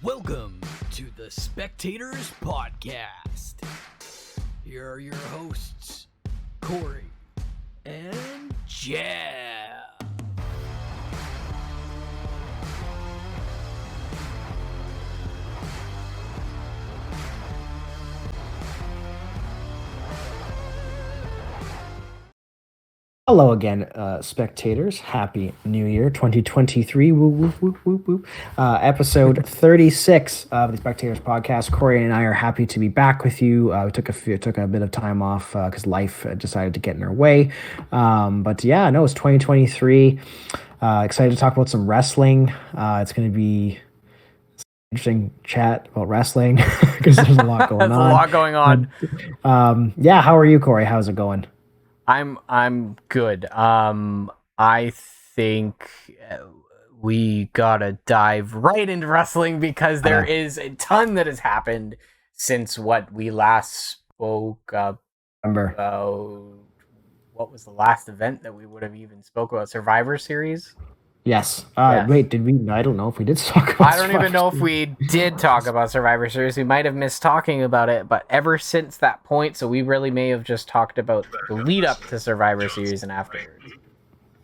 Welcome to the Spectators Podcast. Here are your hosts, Corey and Jeff. Hello again, spectators. Happy New Year 2023. Woo, woo, woo, woo, woo. Episode 36 of the Spectators Podcast. Corey and I are happy to be back with you. We took a bit of time off because life decided to get in our way. But yeah, no, it's 2023. Excited to talk about some wrestling. It's going to be interesting chat about wrestling because there's a lot going on. There's a lot going on. Yeah, how are you, Corey? How's it going? I'm good. I think we gotta dive right into wrestling because there is a ton that has happened since what we last spoke about. What was the last event that we would have even spoke about? Survivor Series? Yes. Yes. Wait, did we? I don't know if we did talk about I don't even know if we did talk about Survivor Series. We might have missed talking about it, but ever since that point, so we really may have just talked about the lead up to Survivor Series and afterwards.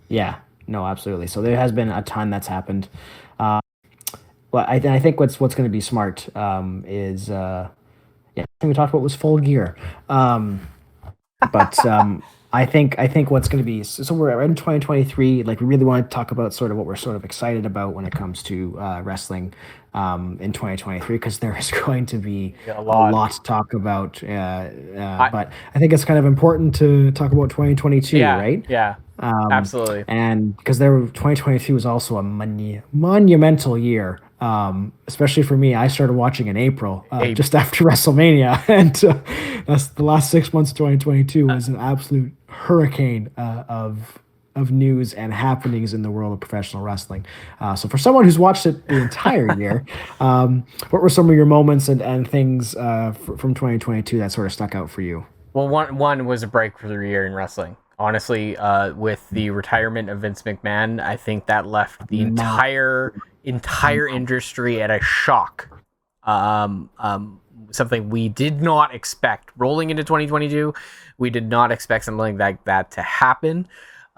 Yeah, no, absolutely. So there has been a ton that's happened. Well, I think what's going to be smart is we talked about was Full Gear. But I think what's going to be so we're in 2023. Like we really want to talk about sort of what we're sort of excited about when it comes to wrestling in 2023 because there is going to be a lot to talk about. But I think it's kind of important to talk about 2022, right? Yeah, absolutely. And because 2022 was also a monumental year. Especially for me, I started watching in April, just after WrestleMania, and that's the last 6 months of 2022 was an absolute hurricane of news and happenings in the world of professional wrestling. So for someone who's watched it the entire year, what were some of your moments and things from 2022 that sort of stuck out for you? Well, one was a breakthrough year in wrestling. Honestly, with the retirement of Vince McMahon, I think that left the entire industry at a shock. Something we did not expect rolling into 2022. We did not expect something like that to happen.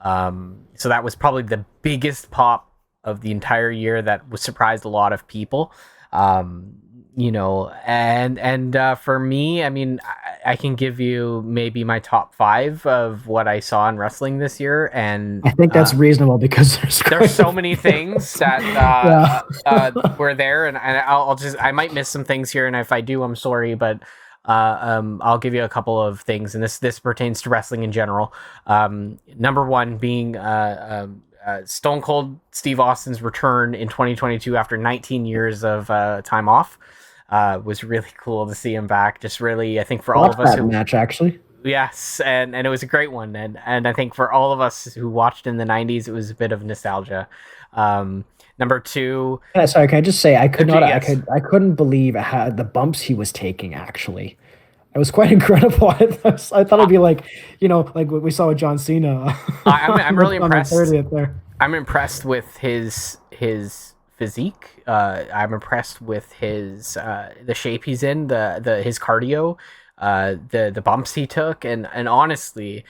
So that was probably the biggest pop of the entire year that was surprised a lot of people. And for me, I mean, I can give you maybe my top 5 of what I saw in wrestling this year, and I think that's reasonable because there's so many things that were there, and I might miss some things here, and if I do, I'm sorry, but I'll give you a couple of things, and this pertains to wrestling in general. Number one being Stone Cold Steve Austin's return in 2022 after 19 years of time off. Was really cool to see him back. Just really, I think for all of us who match actually. Yes, and it was a great one, and I think for all of us who watched in the 90s, it was a bit of nostalgia. Number 2. Yeah, sorry, can I just say I couldn't believe the bumps he was taking. Actually, it was quite incredible. I thought it'd be like like what we saw with John Cena. I'm really impressed. There. I'm impressed with his physique. I'm impressed with his the shape he's in, his cardio, the bumps he took, and honestly,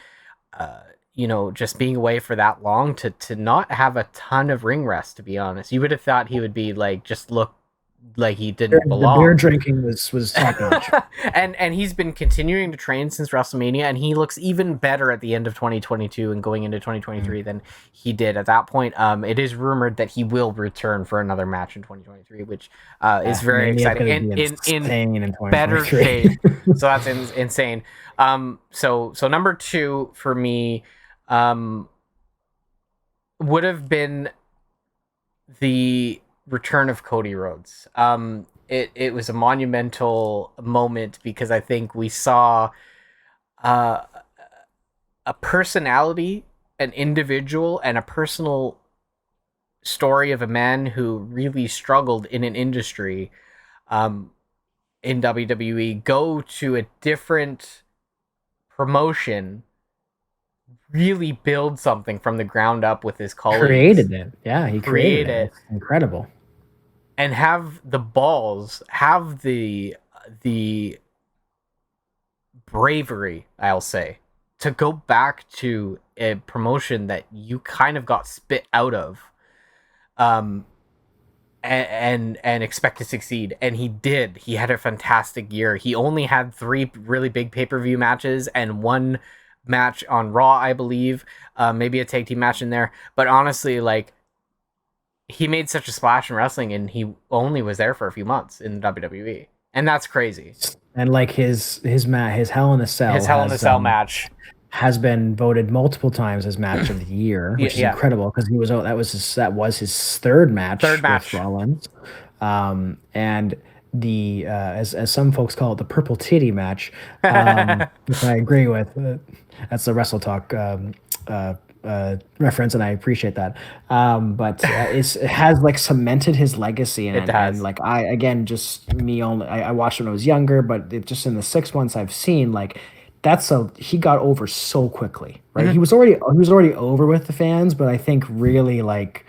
just being away for that long to not have a ton of ring rest. To be honest, you would have thought he would be like just look like he didn't belong. The beer drinking was top notch. and he's been continuing to train since WrestleMania, and he looks even better at the end of 2022 and going into 2023 than he did at that point. It is rumored that he will return for another match in 2023, which is very exciting. In better shape. So that's insane. So number 2 for me would have been the return of Cody Rhodes. It was a monumental moment because I think we saw a personality, an individual, and a personal story of a man who really struggled in an industry in WWE go to a different promotion, really build something from the ground up with his colleagues. Created it. Yeah, he created it. It's incredible. and have the balls, have the bravery, I'll say, to go back to a promotion that you kind of got spit out of, um, and expect to succeed. And he did. He had a fantastic year. He only had 3 really big pay-per-view matches and 1 match on Raw, I believe. Maybe a tag team match in there. But honestly, like, he made such a splash in wrestling, and he only was there for a few months in WWE, and that's crazy. And like his Hell in a Cell match has been voted multiple times as match of the year, which is incredible because that was his third match with Rollins, and the as some folks call it, the purple titty match, which I agree with. That's the Wrestle Talk reference, and I appreciate that. But it has like cemented his legacy, and like I watched when I was younger, but just in the 6 months I've seen, like he got over so quickly, right? Mm-hmm. He was already over with the fans, but I think really, like,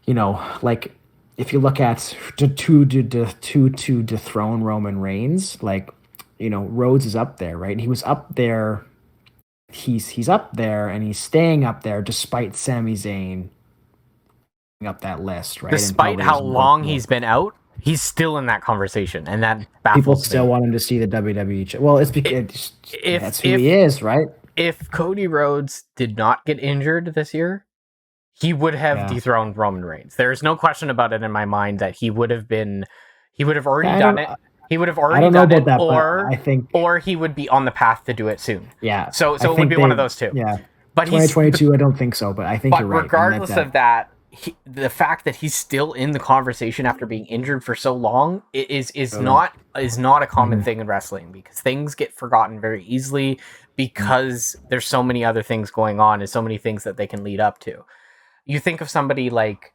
like if you look at to dethrone Roman Reigns, like, Rhodes is up there, right? He was up there. He's up there, and he's staying up there despite Sami Zayn up that list, right? Despite how long he's been out, he's still in that conversation, and that baffles people still want him to see the WWE. Well, it's because that's who he is, right? If Cody Rhodes did not get injured this year, he would have dethroned Roman Reigns. There is no question about it in my mind that he would have already done it. He would have already done it, or he would be on the path to do it soon. Yeah. So it would be one of those two. Yeah. But 2022, I don't think so, but I think you're right. Regardless of that, the fact that he's still in the conversation after being injured for so long is not a common thing in wrestling, because things get forgotten very easily because there's so many other things going on and so many things that they can lead up to. You think of somebody like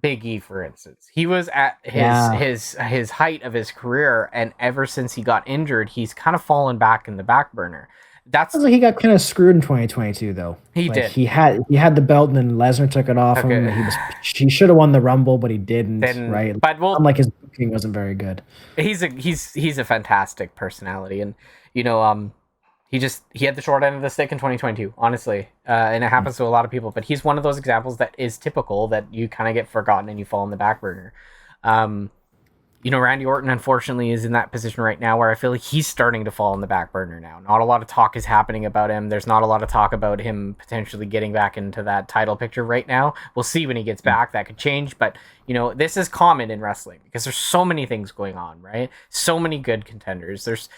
Big E, for instance. He was at his height of his career, and ever since he got injured, he's kind of fallen back in the back burner. That's like he got kind of screwed in 2022, though. He did. He had the belt, and then Lesnar took it off him. He should have won the Rumble, but he didn't. Right? But unlike his booking wasn't very good. He's a fantastic personality, and he had the short end of the stick in 2022, honestly, and it happens to a lot of people. But he's one of those examples that is typical, that you kind of get forgotten and you fall in the back burner. Randy Orton, unfortunately, is in that position right now where I feel like he's starting to fall in the back burner now. Not a lot of talk is happening about him. There's not a lot of talk about him potentially getting back into that title picture right now. We'll see when he gets back. That could change. But, this is common in wrestling because there's so many things going on, right? So many good contenders. There's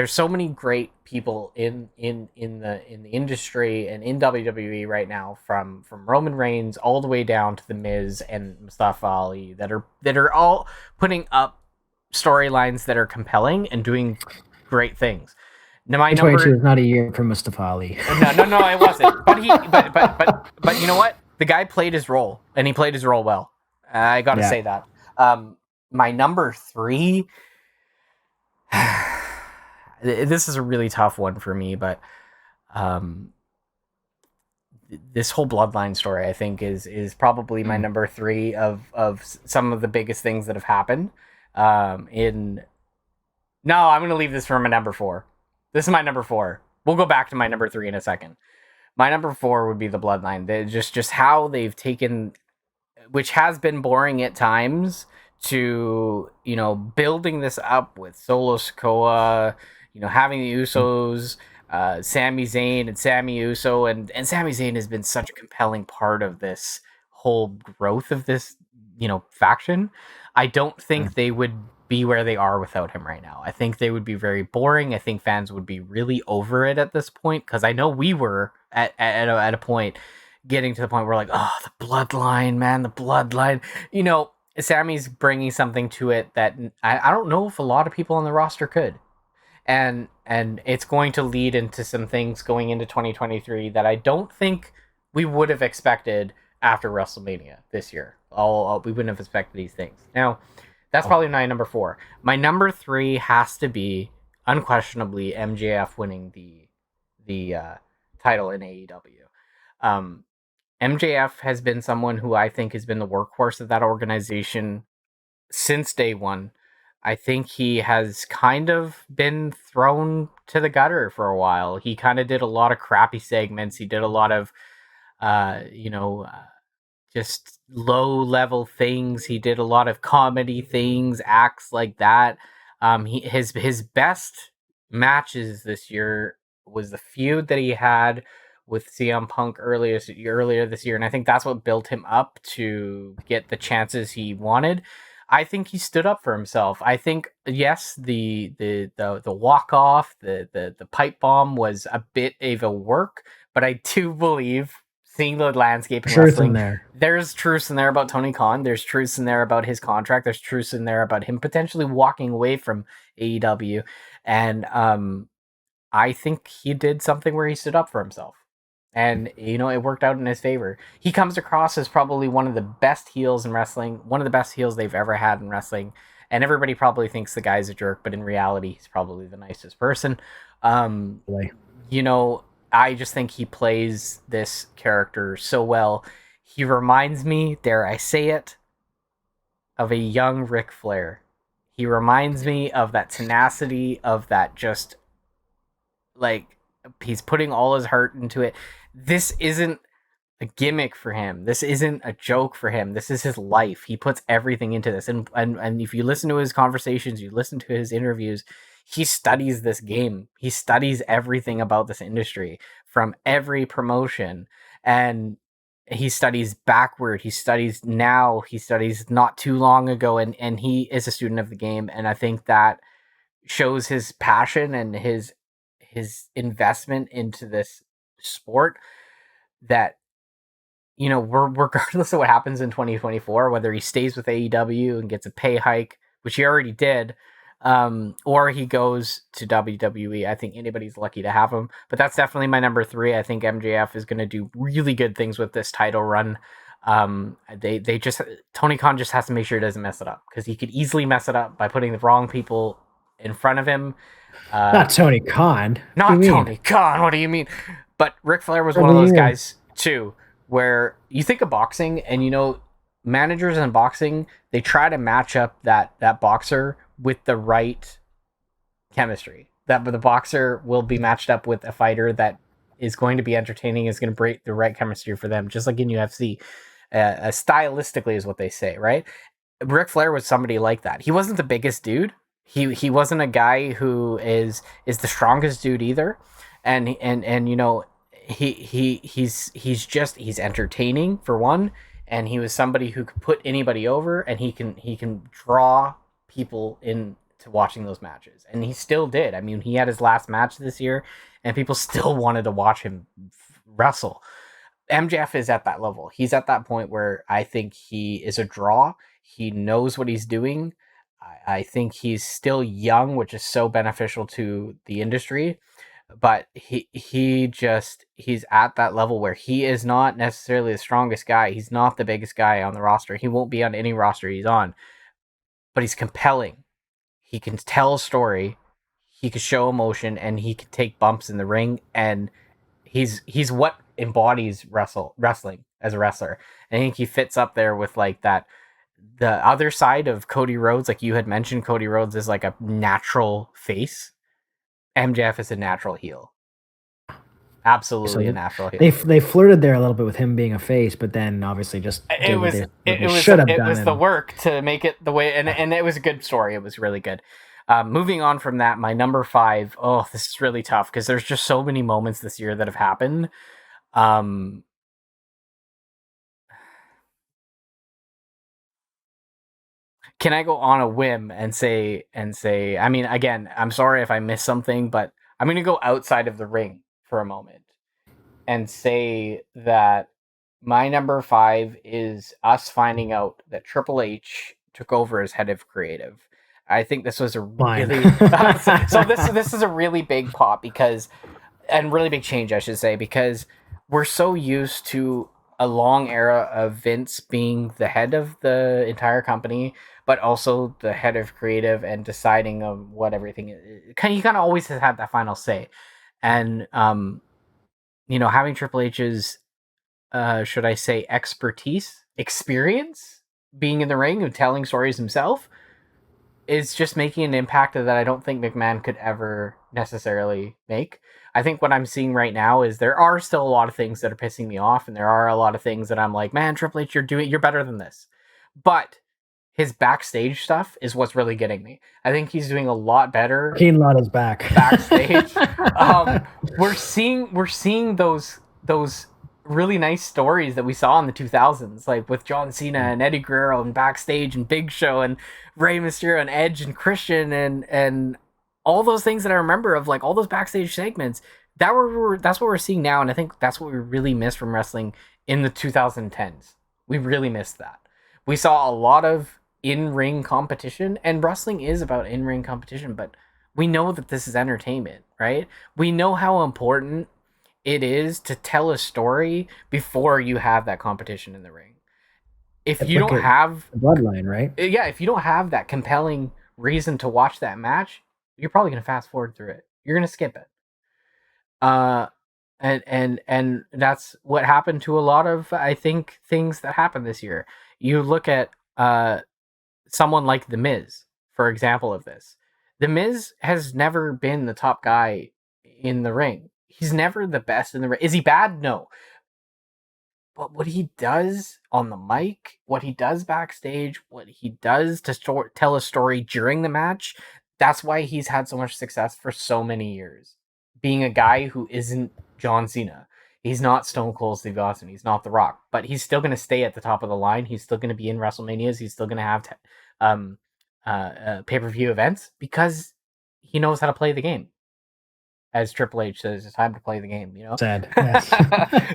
so many great people in the industry and in WWE right now, from Roman Reigns all the way down to The Miz and Mustafa Ali, that are all putting up storylines that are compelling and doing great things. Now, my number is not a year for Mustafa Ali. No, it wasn't. But you know what? The guy played his role, and he played his role well. I got to say that. My number 3. This is a really tough one for me, but this whole bloodline story, I think, is probably my number 3 of some of the biggest things that have happened. I'm going to leave this for my number 4. This is my number 4. We'll go back to my number 3 in a second. My number 4 would be the bloodline. Just how they've taken, which has been boring at times, to building this up with Solo Sikoa, having the Usos, Sami Zayn and Sami Uso, and Sami Zayn has been such a compelling part of this whole growth of this, faction. I don't think they would be where they are without him right now. I think they would be very boring. I think fans would be really over it at this point, because I know we were at a point, getting to the point where, like, oh, the bloodline, man, the bloodline. Sammy's bringing something to it that I don't know if a lot of people on the roster could. And it's going to lead into some things going into 2023 that I don't think we would have expected after WrestleMania this year. We wouldn't have expected these things. Now, that's probably my number 4. My number 3 has to be, unquestionably, MJF winning the title in AEW. MJF has been someone who I think has been the workhorse of that organization since day one. I think he has kind of been thrown to the gutter for a while. He kind of did a lot of crappy segments. He did a lot of, uh, you know, uh, just low level things. He did a lot of comedy things, acts like that. His best matches this year was the feud that he had with CM Punk earlier this year, and I think that's what built him up to get the chances he wanted. I think he stood up for himself. I think yes, the walk off, the pipe bomb was a bit of a work, but I do believe, seeing the landscape in Truth in wrestling, there. there's truths in there about Tony Khan. There's truths in there about his contract. There's truths in there about him potentially walking away from AEW. And I think he did something where he stood up for himself. And, it worked out in his favor. He comes across as probably one of the best heels in wrestling, one of the best heels they've ever had in wrestling. And everybody probably thinks the guy's a jerk, but in reality, he's probably the nicest person. Boy. I just think he plays this character so well. He reminds me, dare I say it, of a young Ric Flair. He reminds me of that tenacity, of that just, like, he's putting all his heart into it. This isn't a gimmick for him. This isn't a joke for him. This is his life. He puts everything into this. And if you listen to his conversations, you listen to his interviews, he studies this game. He studies everything about this industry from every promotion. And he studies backward. He studies now. He studies not too long ago. And he is a student of the game. And I think that shows his passion and his investment into this sport, that regardless of what happens in 2024, whether he stays with AEW and gets a pay hike, which he already did, or he goes to WWE, I think anybody's lucky to have him. But that's definitely my number 3. I think MJF is going to do really good things with this title run. They just Tony Khan just has to make sure he doesn't mess it up, because he could easily mess it up by putting the wrong people in front of him. Not Tony Khan. Not Tony Khan. What do you mean? But Ric Flair was one of those guys too, where you think of boxing, and managers in boxing, they try to match up that boxer with the right chemistry. That the boxer will be matched up with a fighter that is going to be entertaining, is going to break the right chemistry for them, just like in UFC. Stylistically is what they say, right? Ric Flair was somebody like that. He wasn't the biggest dude. He wasn't a guy who is the strongest dude either, and he's entertaining for one, and he was somebody who could put anybody over, and he can draw people into watching those matches, and he still did. I mean, he had his last match this year, and people still wanted to watch him wrestle. MJF is at that level. He's at that point where I think he is a draw. He knows what he's doing. I think he's still young, which is so beneficial to the industry. But he's at that level where he is not necessarily the strongest guy. He's not the biggest guy on the roster. He won't be on any roster he's on. But he's compelling. He can tell a story. He can show emotion, and he can take bumps in the ring. And he's what embodies wrestling as a wrestler. I think he fits up there with like that. The other side of Cody Rhodes, like you had mentioned, Cody Rhodes is like a natural face. MJF is a natural heel. Absolutely a natural heel. They flirted there a little bit with him being a face, but then obviously just it was the work to make it the way, and it was a good story. It was really good. Moving on from that, my number 5. Oh, this is really tough because there's just so many moments this year that have happened. Can I go on a whim and say, I mean, again, I'm sorry if I missed something, but I'm going to go outside of the ring for a moment and say that my number 5 is us finding out that Triple H took over as head of creative. I think this was a really so this is a really big pop and really big change, I should say, because we're so used to a long era of Vince being the head of the entire company, but also the head of creative and deciding of what everything is. He kind of always has had that final say. And having Triple H's should I say, experience being in the ring and telling stories himself, is just making an impact that I don't think McMahon could ever necessarily make. I think what I'm seeing right now is there are still a lot of things that are pissing me off, and there are a lot of things that I'm like, man, Triple H, you're better than this. But his backstage stuff is what's really getting me. I think he's doing a lot better. Keen Lot is back backstage. We're seeing those really nice stories that we saw in the 2000s, like with John Cena and Eddie Guerrero and backstage and Big Show and Rey Mysterio and Edge and Christian and all those things that I remember of, like all those backstage segments. That's what we're seeing now, and I think that's what we really missed from wrestling in the 2010s. We really missed that. We saw a lot of in-ring competition, and wrestling is about in-ring competition, but we know that this is entertainment, right? We know how important it is to tell a story before you have that competition in the ring. If you don't have bloodline, right? Yeah, if you don't have that compelling reason to watch that match, you're probably going to fast forward through it. You're going to skip it. And that's what happened to a lot of, I think, things that happened this year. You look at someone like The Miz, for example of this. The Miz has never been the top guy in the ring. He's never the best in the ring. Is he bad? No. But what he does on the mic, what he does backstage, what he does to tell a story during the match, that's why he's had so much success for so many years. Being a guy who isn't John Cena. He's not Stone Cold Steve Austin. He's not The Rock. But he's still going to stay at the top of the line. He's still going to be in WrestleManias. He's still going to have pay-per-view events because he knows how to play the game. As Triple H says, it's time to play the game, you know? Sad. Yes.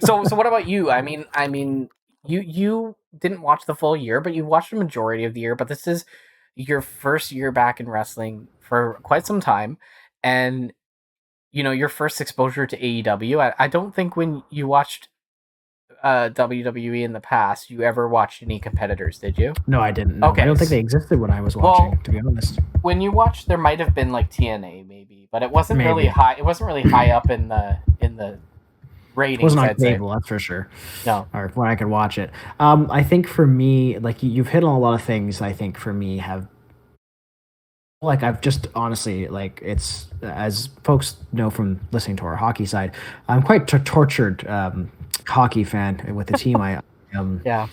So what about you? I mean, you didn't watch the full year, but you watched the majority of the year, but this is your first year back in wrestling for quite some time. And, you know, your first exposure to AEW. I don't think when you watched WWE in the past, you ever watched any competitors, did you? No, I didn't. No. Okay. I don't think they existed when I was watching, to be honest. When you watched, there might have been like TNA maybe, but it wasn't really high. It wasn't really high up in the ratings. It wasn't on cable, that's for sure. No, or when I could watch it. I think for me, like you've hit on a lot of things. I think for me have. Like I've just honestly, like it's, as folks know from listening to our hockey side, I'm quite tortured hockey fan with the team. yeah.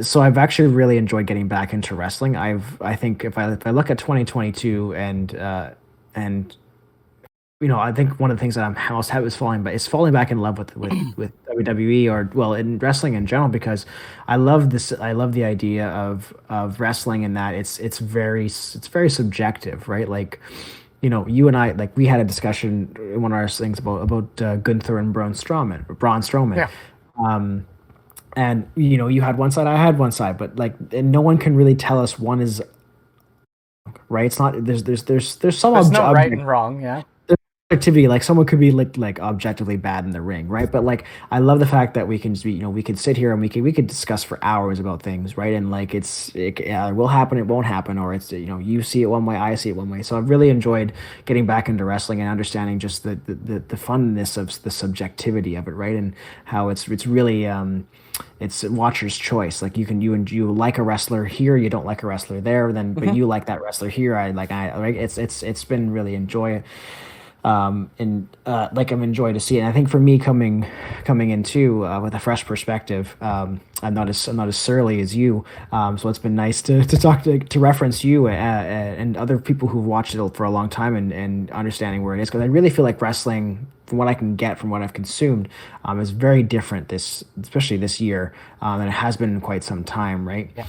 So I've actually really enjoyed getting back into wrestling. I think if I look at 2022 and you know, I think one of the things that I'm falling back in love with WWE, or well, in wrestling in general, because I love this. I love the idea of wrestling in that it's very subjective, right? Like, you know, you and I, like, we had a discussion in one of our things about Gunther and Braun Strowman. Yeah. And you know, you had one side, I had one side, but like, and no one can really tell us one is right. It's not. There's some no right and wrong. Yeah. Activity, like someone could be like objectively bad in the ring, right? But like, I love the fact that we can just be, you know, we could sit here and we could discuss for hours about things, right? And like it will happen, it won't happen, or it's, you know, you see it one way, I see it one way. So I've really enjoyed getting back into wrestling and understanding just the funness of the subjectivity of it, right? And how it's really it's watcher's choice. Like you like a wrestler here, you don't like a wrestler there, then but you like that wrestler here. Right? It's been really enjoyable. Like I'm enjoying to see it. And I think for me coming into with a fresh perspective, I'm not as surly as you. So it's been nice to talk to reference you and other people who've watched it for a long time and understanding where it is, because I really feel like wrestling, from what I can get from what I've consumed, is very different especially this year, than it has been in quite some time, right? Yeah.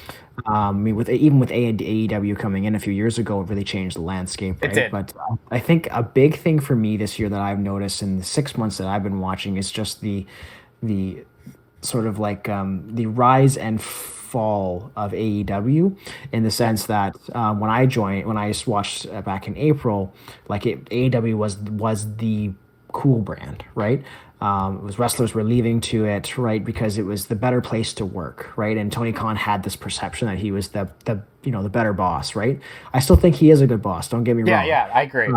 I mean, with AEW coming in a few years ago, it really changed the landscape, right? It did. But I think a big thing for me this year that I've noticed in the 6 months that I've been watching is just the sort of like the rise and fall of AEW, in the sense that when I watched back in April, like AEW was the cool brand, right? It was wrestlers were leaving to it, right, because it was the better place to work, right? And Tony Khan had this perception that he was the better boss, right? I still think he is a good boss. Don't get me Yeah, wrong. yeah, I agree.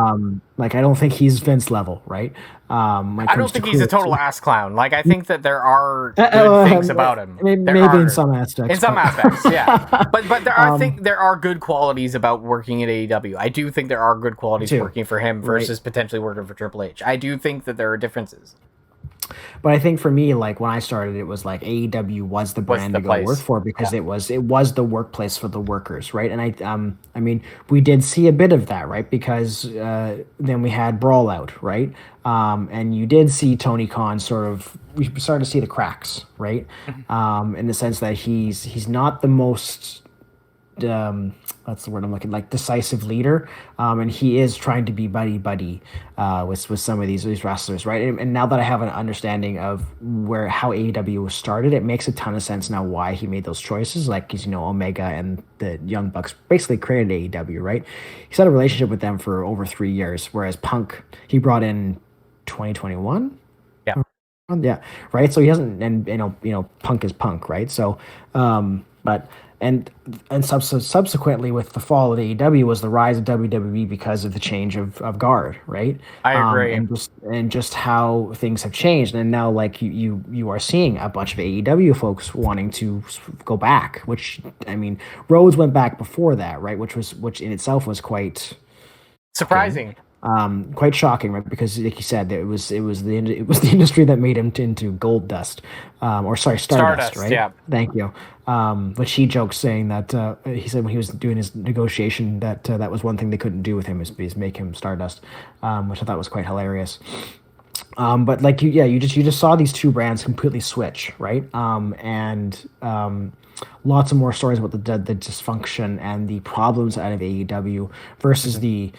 Like I don't think he's Vince level, right? When it I don't comes to think he's a total cruelty. ass clown. Like, I think that there are good things about him. There Maybe are, in some aspects. in some but- aspects, yeah. But there are, I think there are good qualities about working at AEW. I do think there are good qualities too, working for him versus potentially working for Triple H. I do think that there are differences. But I think for me, like when I started, it was like AEW was the brand the to go place. work for because it was the workplace for the workers, right? And I mean, we did see a bit of that, right? Because then we had Brawl Out, right? And you did see Tony Khan we started to see the cracks, right? In the sense that he's not the most that's the word I'm looking like decisive leader, and he is trying to be buddy with some of these wrestlers, right? And now that I have an understanding of how AEW was started, it makes a ton of sense now why he made those choices. Like, because Omega and the Young Bucks basically created AEW, right? He's had a relationship with them for over 3 years, whereas Punk he brought in 2021. Yeah, right. So he hasn't, and Punk is Punk, right? So, but and subsequently with the fall of AEW was the rise of WWE because of the change of guard, right? I agree. And just how things have changed, and now like you are seeing a bunch of AEW folks wanting to go back, which I mean, Rhodes went back before that, right? Which in itself was quite surprising. Quite shocking, right? Because, like you said, it was the industry that made him into gold dust, Stardust, right? Yeah. Thank you. But he joked saying that he said when he was doing his negotiation that that was one thing they couldn't do with him is make him Stardust, which I thought was quite hilarious. But like you just saw these two brands completely switch, right? And lots of more stories about the dysfunction and the problems out of AEW versus the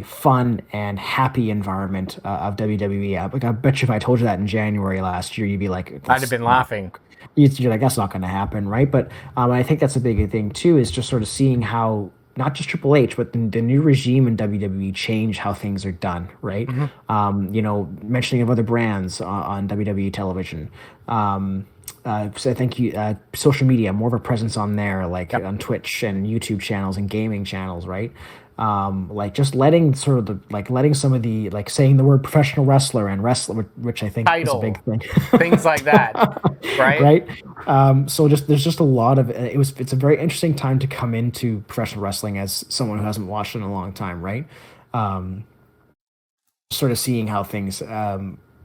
fun and happy environment of WWE. Like I bet you if I told you that in January last year, you'd be like, I'd have been laughing. You're like, that's not going to happen, right? But I think that's a big thing too, is just sort of seeing how not just Triple H, but the new regime in WWE change how things are done, right? Mentioning of other brands on WWE television. So I think social media, more of a presence on there, like on Twitch and YouTube channels and gaming channels, right? Like just letting some of the like saying the word professional wrestler and wrestler, which I think is a big thing. Things like that, right? Right. So there's just a lot of it's a very interesting time to come into professional wrestling as someone who hasn't watched in a long time, right? Sort of seeing how things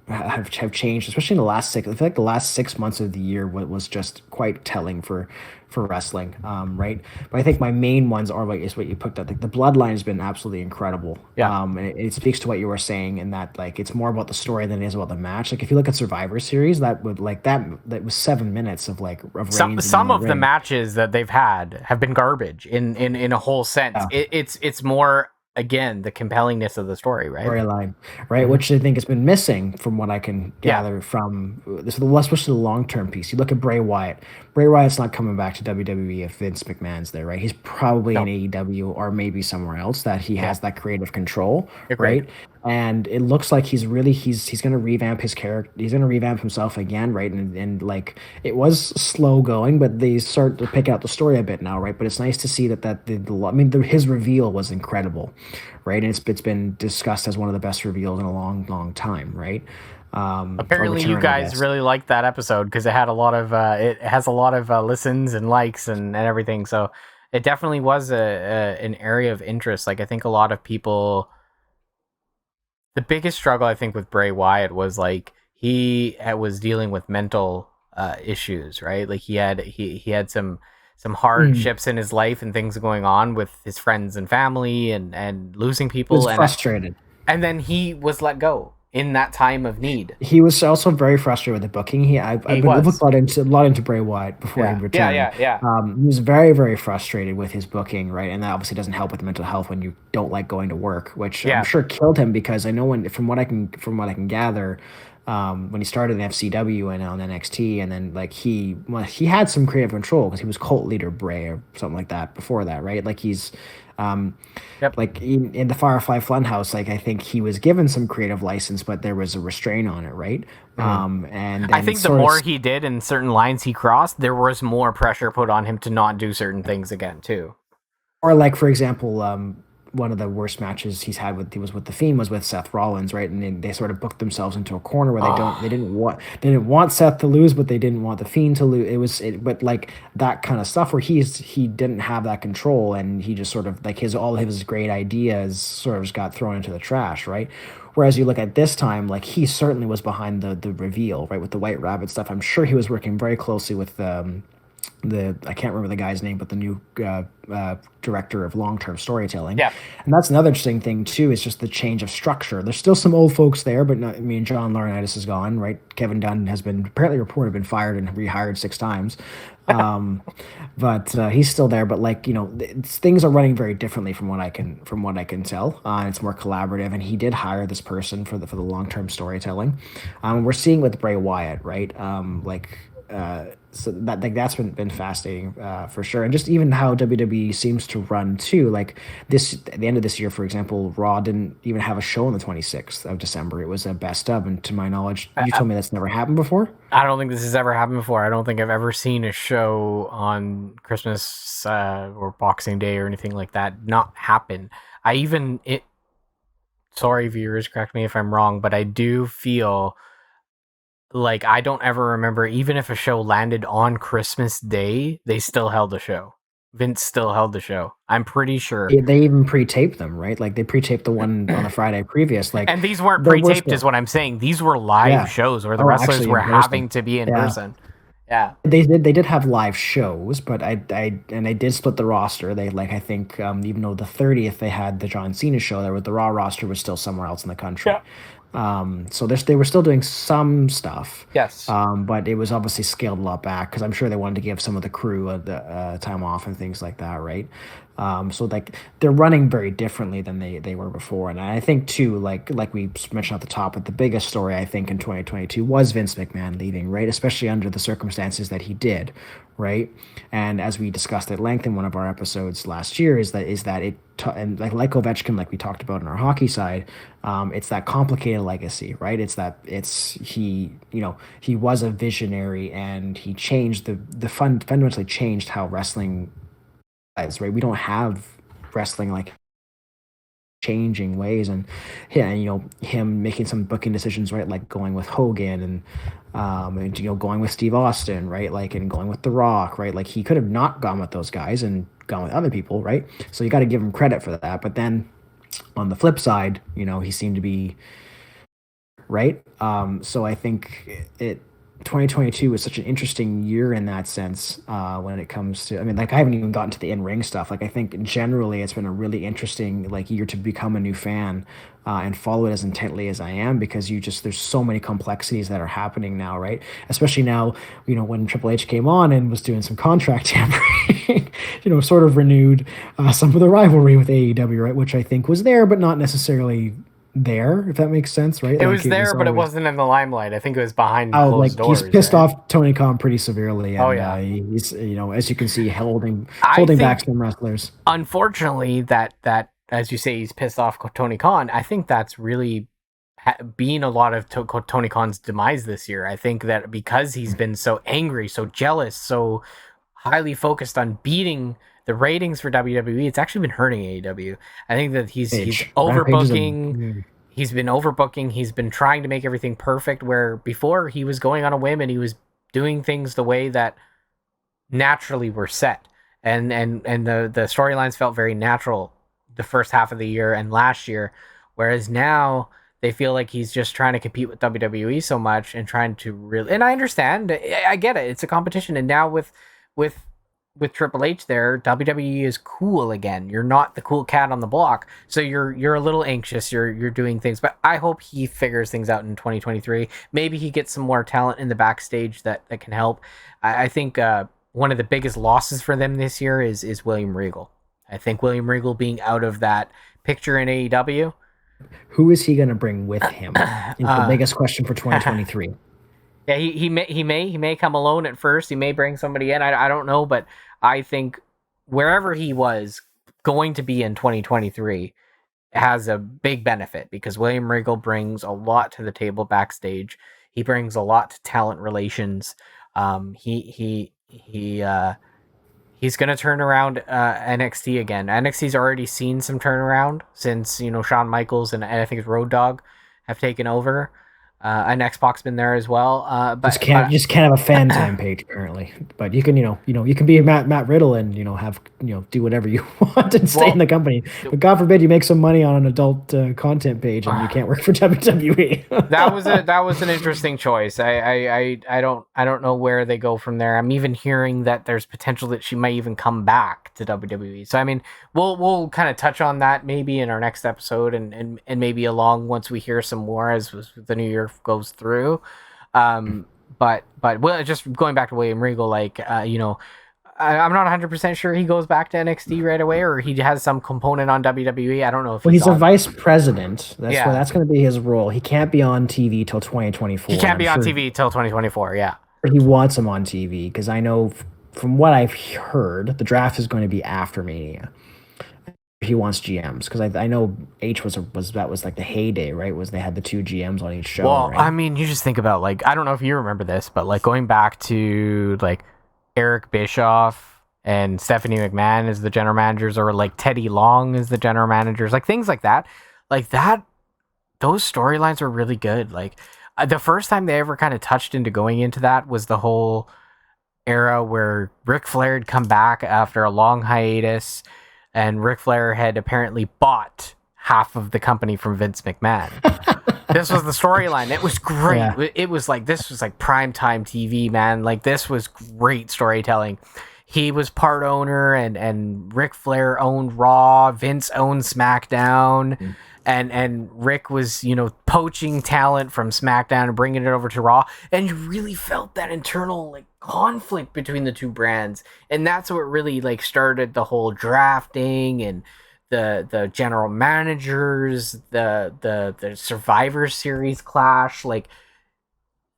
have changed, especially in the last I feel like the last 6 months of the year was just quite telling for wrestling, right? But I think my main ones are is what you picked up. Like the Bloodline has been absolutely incredible. And it speaks to what you were saying in that like it's more about the story than it is about the match. Like if you look at Survivor Series, that was 7 minutes of like of some of the matches that they've had have been garbage in a whole sense. It's more, again, the compellingness of the story, right? Storyline, right? Which I think has been missing from what I can gather from this. Especially the long-term piece. You look at Bray Wyatt. Bray Wyatt's not coming back to WWE if Vince McMahon's there, right? He's probably in AEW or maybe somewhere else that he has that creative control, right? And it looks like he's going to revamp his character. He's going to revamp himself again, right? And like it was slow going, but they start to pick out the story a bit now, right? But it's nice to see his reveal was incredible, right? And it's been discussed as one of the best reveals in a long, long time, right? Apparently, you guys really liked that episode because it had a lot of it has a lot of listens and likes and everything. So it definitely was an area of interest. Like I think a lot of people. The biggest struggle I think with Bray Wyatt was like he was dealing with mental issues, right? Like he had some hardships in his life and things going on with his friends and family and losing people. He was frustrated. And then he was let go in that time of need. He was also very frustrated with the booking. I've looked a lot into Bray Wyatt before he returned. Yeah. He was very, very frustrated with his booking, right? And that obviously doesn't help with mental health when you don't like going to work, which I'm sure killed him because I know from what I can gather, when he started in FCW and on NXT, and then like he had some creative control because he was cult leader Bray or something like that before that, right? Like he's um, Yep. like in the Firefly Funhouse, like I think he was given some creative license, but there was a restraint on it, right? And I then think the sort of more he did and certain lines he crossed, there was more pressure put on him to not do certain things again too. or like for example, one of the worst matches he was with the Fiend was with Seth Rollins, right? And they sort of booked themselves into a corner where they didn't want Seth to lose, but they didn't want the Fiend to lose. But like that kind of stuff where he didn't have that control, and he just sort of like all of his great ideas sort of just got thrown into the trash, right? Whereas you look at this time, like he certainly was behind the reveal, right, with the White Rabbit stuff. I'm sure he was working very closely with the I can't remember the guy's name, but the new director of long-term storytelling. Yeah. And that's another interesting thing too, is just the change of structure. There's still some old folks there, but not, I mean, John Laurinaitis is gone, right? Kevin Dunn has been apparently reported been fired and rehired 6 times. But he's still there. But like, you know, things are running very differently from what I can tell. It's more collaborative, and he did hire this person for the long-term storytelling. We're seeing with Bray Wyatt, right? So that like that's been fascinating for sure, and just even how WWE seems to run too. Like this at the end of this year, for example, Raw didn't even have a show on the 26th of December. It was a best of, and to my knowledge, you told me that's never happened before. I don't think this has ever happened before. I don't think I've ever seen a show on Christmas or Boxing Day or anything like that not happen. Sorry, viewers, correct me if I'm wrong, but I do feel like I don't ever remember, even if a show landed on Christmas Day, they still held the show. Vince still held the show. I'm pretty sure. They even pre-taped them, right? Like they pre-taped the one on the Friday previous. Like, and these weren't pre-taped, is what I'm saying. These were live shows where the wrestlers were having to be in person. Yeah, they did have live shows, but they did split the roster. They like I think even though the 30th they had the John Cena show, the Raw roster was still somewhere else in the country. Yeah. So they were still doing some stuff. Yes. But it was obviously scaled a lot back because I'm sure they wanted to give some of the crew the time off and things like that, right? So like they're running very differently than they were before, and I think too, like we mentioned at the top, but the biggest story I think in 2022 was Vince McMahon leaving, right? Especially under the circumstances that he did, right? And as we discussed at length in one of our episodes last year, is that and like Ovechkin, like we talked about on our hockey side, it's that complicated legacy, right? He was a visionary, and he changed fundamentally changed how wrestling is, right? We don't have wrestling like changing ways, and yeah, him making some booking decisions, right? Like going with Hogan and going with Steve Austin, right? Like, and going with The Rock, right? Like he could have not gone with those guys and gone with other people, right? So you got to give him credit for that. But then on the flip side, he seemed to be right. So I think 2022 was such an interesting year in that sense when it comes to, I mean, like I haven't even gotten to the in-ring stuff. Like I think generally it's been a really interesting like year to become a new fan and follow it as intently as I am, because there's so many complexities that are happening now, right? Especially now, when Triple H came on and was doing some contract tampering, sort of renewed some of the rivalry with AEW, right? Which I think was there, but not necessarally there, if that makes sense, right? It was there, but it wasn't in the limelight. I think it was behind closed doors. He's pissed off Tony Khan pretty severely, and he's as you can see holding back some wrestlers. Unfortunately, that as you say, he's pissed off Tony Khan. I think that's really been a lot of Tony Khan's demise this year. I think that because he's been so angry, so jealous, so highly focused on beating the ratings for WWE, it's actually been hurting AEW. I think that he's overbooking. He's been overbooking. He's been trying to make everything perfect, where before he was going on a whim and he was doing things the way that naturally were set. And the storylines felt very natural the first half of the year and last year, whereas now they feel like he's just trying to compete with WWE so much and trying to really, and I understand, I get it. It's a competition. And now with Triple H there, WWE is cool again. You're not the cool cat on the block, so you're a little anxious. You're doing things, but I hope he figures things out in 2023. Maybe he gets some more talent in the backstage that can help. I think one of the biggest losses for them this year is William Regal. I think William Regal being out of that picture in AEW Who is he going to bring with him? Is the Uh, biggest question for 2023. Yeah, he may come alone at first. He may bring somebody in. I don't know, but I think wherever he was going to be in 2023 has a big benefit because William Regal brings a lot to the table backstage. He brings a lot to talent relations. He's going to turn around NXT again. NXT's already seen some turnaround since Shawn Michaels and I think it's Road Dogg have taken over. And X-Pac's been there as well. Just can't have a fan time page apparently. But you can you can be Matt Riddle and have do whatever you want and stay in the company. But God forbid you make some money on an adult content page and you can't work for WWE. that was an interesting choice. I don't know where they go from there. I'm even hearing that there's potential that she might even come back to WWE. So I mean, we'll kind of touch on that maybe in our next episode and maybe along once we hear some more as the new year goes through. But well, just going back to William Regal, I'm not 100% sure he goes back to NXT right away or he has some component on WWE. I don't know if Well, he's a vice president. That's going to be his role. He can't be on TV till 2024. He can't be on TV till 2024. Yeah. He wants him on TV because I know from what I've heard, the draft is going to be after Mania. He wants GMs because I know H was like the heyday, right? Was they had the 2 GMs on each show. Well, right? I mean, you just think about I don't know if you remember this, but going back to Eric Bischoff and Stephanie McMahon as the general managers, or Teddy Long as the general managers, things like that. Those storylines were really good. The first time they ever kind of touched into going into that was the whole era where Ric Flair had come back after a long hiatus, and Ric Flair had apparently bought half of the company from Vince McMahon. This was the storyline. It was great. Yeah. It was this was primetime TV, man. This was great storytelling. He was part owner and Ric Flair owned Raw, Vince owned SmackDown, and Rick was, poaching talent from SmackDown and bringing it over to Raw. And you really felt that internal conflict between the two brands. And that's what really started the whole drafting and the general managers, the Survivor Series clash.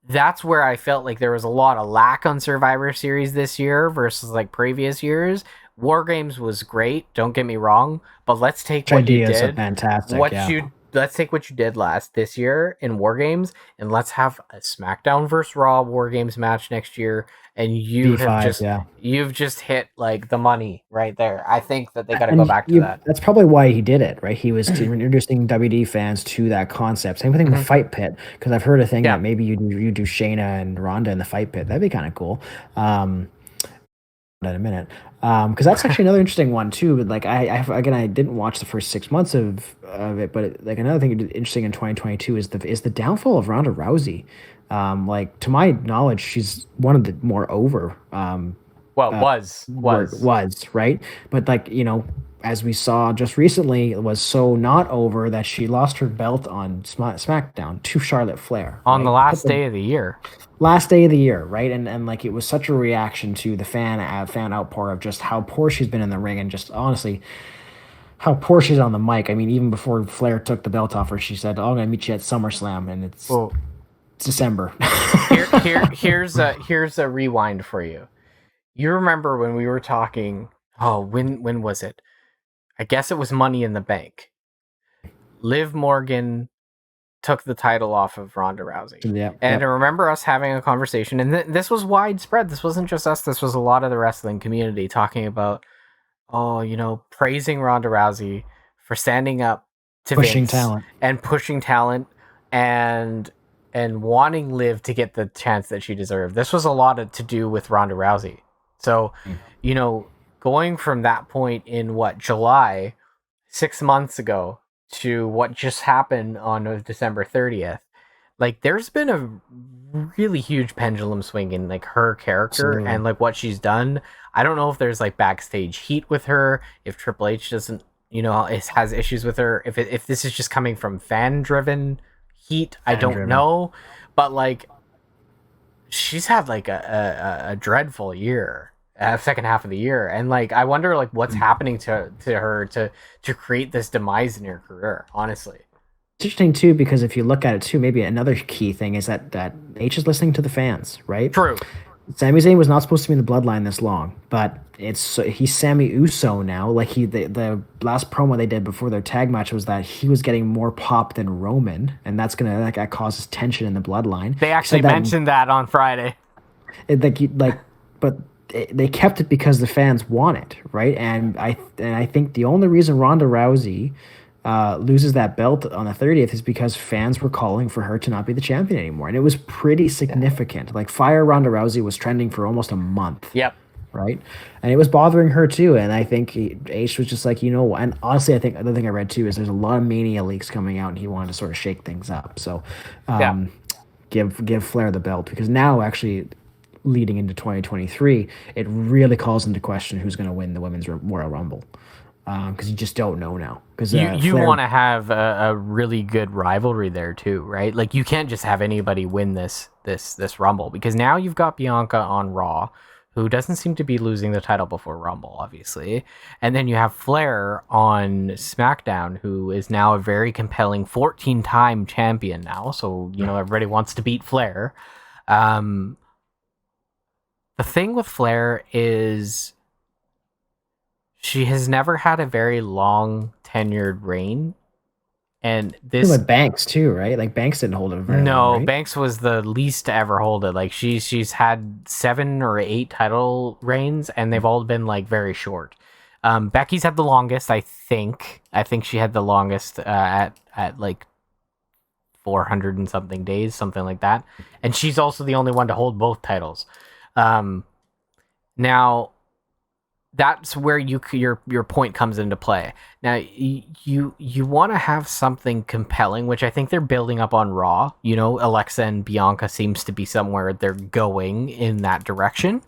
That's where I felt there was a lot of lack on Survivor Series this year versus previous years. War Games was great, don't get me wrong, but let's take what you did. Fantastic. Let's take what you did this year in War Games, and let's have a SmackDown versus Raw War Games match next year. And you've just hit the money right there. I think that they got to go back to that. That's probably why he did it, right? He was introducing WD fans to that concept. Same thing with Fight Pit, because I've heard a thing that maybe you do Shayna and Ronda in the Fight Pit. That'd be kind of cool. In a minute, because that's actually another interesting one too. But I didn't watch the first 6 months of it, but another thing interesting in 2022 is the downfall of Ronda Rousey. To my knowledge, she's one of the more over. Was right, but as we saw just recently, it was so not over that she lost her belt on SmackDown to Charlotte Flair on the last day of the year. Last day of the year, right? And it was such a reaction to the fan outpour of just how poor she's been in the ring and just honestly how poor she's on the mic. I mean, even before Flair took the belt off her, she said, "Oh, I'm gonna meet you at SummerSlam," and it's December. Here's a rewind for you. You remember when we were talking? Oh, when was it? I guess it was Money in the Bank. Liv Morgan took the title off of Ronda Rousey. Yeah, and I remember us having a conversation, and this was widespread. This wasn't just us. This was a lot of the wrestling community talking about, praising Ronda Rousey for standing up to pushing Vince talent and pushing talent and wanting Liv to get the chance that she deserved. This was a lot to do with Ronda Rousey. So, going from that point in July, 6 months ago, to what just happened on December 30th, there's been a really huge pendulum swing in her character and what she's done. I don't know if there's backstage heat with her, if Triple H doesn't, has issues with her, if this is just coming from fan driven heat, I don't know, but she's had a dreadful year. Second half of the year, and I wonder what's happening to her to create this demise in her career, honestly. interesting too, because if you look at it too, maybe another key thing is that H is listening to the fans, right? True. Sami Zayn was not supposed to be in the bloodline this long, but he's Sami Uso now. Like the last promo they did before their tag match was that he was getting more pop than Roman, and that causes tension in the bloodline. They actually mentioned that on Friday. But they kept it because the fans want it, right? And I think the only reason Ronda Rousey loses that belt on the 30th is because fans were calling for her to not be the champion anymore, and it was pretty significant. Like Fire Ronda Rousey was trending for almost a month. Yep. Right, and it was bothering her too. And I think H was just like, and honestly, I think the other thing I read too is there's a lot of Mania leaks coming out, and he wanted to sort of shake things up. So, give Flair the belt, because now actually leading into 2023, it really calls into question who's going to win the Women's Royal Rumble. Because you just don't know now. Because you want to have a really good rivalry there too, right? Like you can't just have anybody win this Rumble, because now you've got Bianca on Raw, who doesn't seem to be losing the title before Rumble, obviously, and then you have Flair on SmackDown, who is now a very compelling 14-time champion now. So everybody wants to beat Flair. The thing with Flair is, she has never had a very long tenured reign, and this with Banks too, right? Like Banks didn't hold it very long, right? Banks was the least to ever hold it. Like she's had 7 or 8 title reigns, and they've all been like very short. Becky's had the longest, I think. I think she had the longest at like 400 and something days, something like that. And she's also the only one to hold both titles. Now, that's where your point comes into play. Now, you want to have something compelling, which I think they're building up on Raw. Alexa and Bianca seems to be somewhere they're going in that direction.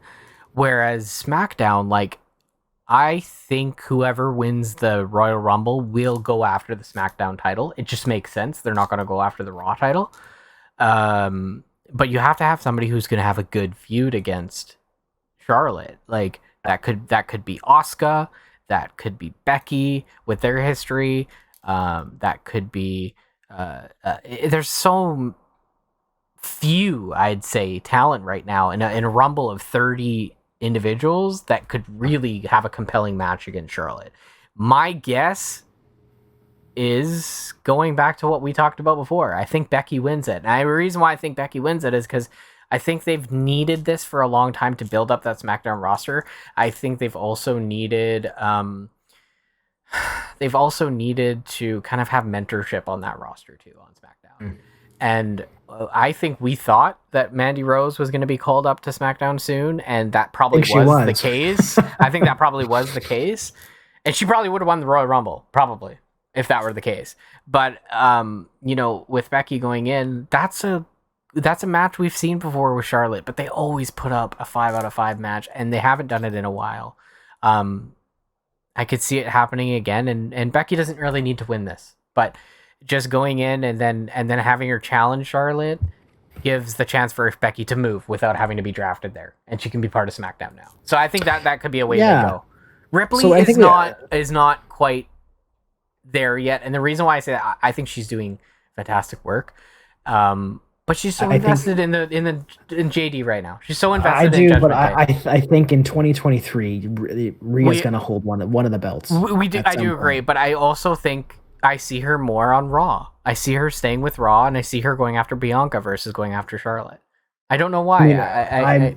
Whereas SmackDown, like, I think whoever wins the Royal Rumble will go after the SmackDown title. It just makes sense. They're not going to go after the Raw title. But you have to have somebody who's going to have a good feud against Charlotte. Like, that could be Asuka, that could be Becky with their history, that could be there's so few, I'd say, talent right now in a Rumble of 30 individuals that could really have a compelling match against Charlotte. My guess is going back to what we talked about before. I think Becky wins it. And the reason why I think Becky wins it is because I think they've needed this for a long time to build up that SmackDown roster. I think they've also needed to kind of have mentorship on that roster too on SmackDown. And I think we thought that Mandy Rose was going to be called up to SmackDown soon, and that probably was the case. I think that probably was the case, and she probably would have won the Royal Rumble, probably, if that were the case. But with Becky going in, that's a match we've seen before with Charlotte, but they always put up a 5 out of 5 match, and they haven't done it in a while. I could see it happening again, and Becky doesn't really need to win this, but just going in and then having her challenge Charlotte gives the chance for Becky to move without having to be drafted there, and she can be part of SmackDown now. So I think that could be a way to go. Ripley is not quite there yet, and the reason why I say that, I think she's doing fantastic work. But she's so invested in JD right now. She's so invested in Judgment Day. I think in 2023, Rhea's going to hold one of the belts. I do agree, but I also think I see her more on Raw. I see her staying with Raw, and I see her going after Bianca versus going after Charlotte. I don't know why.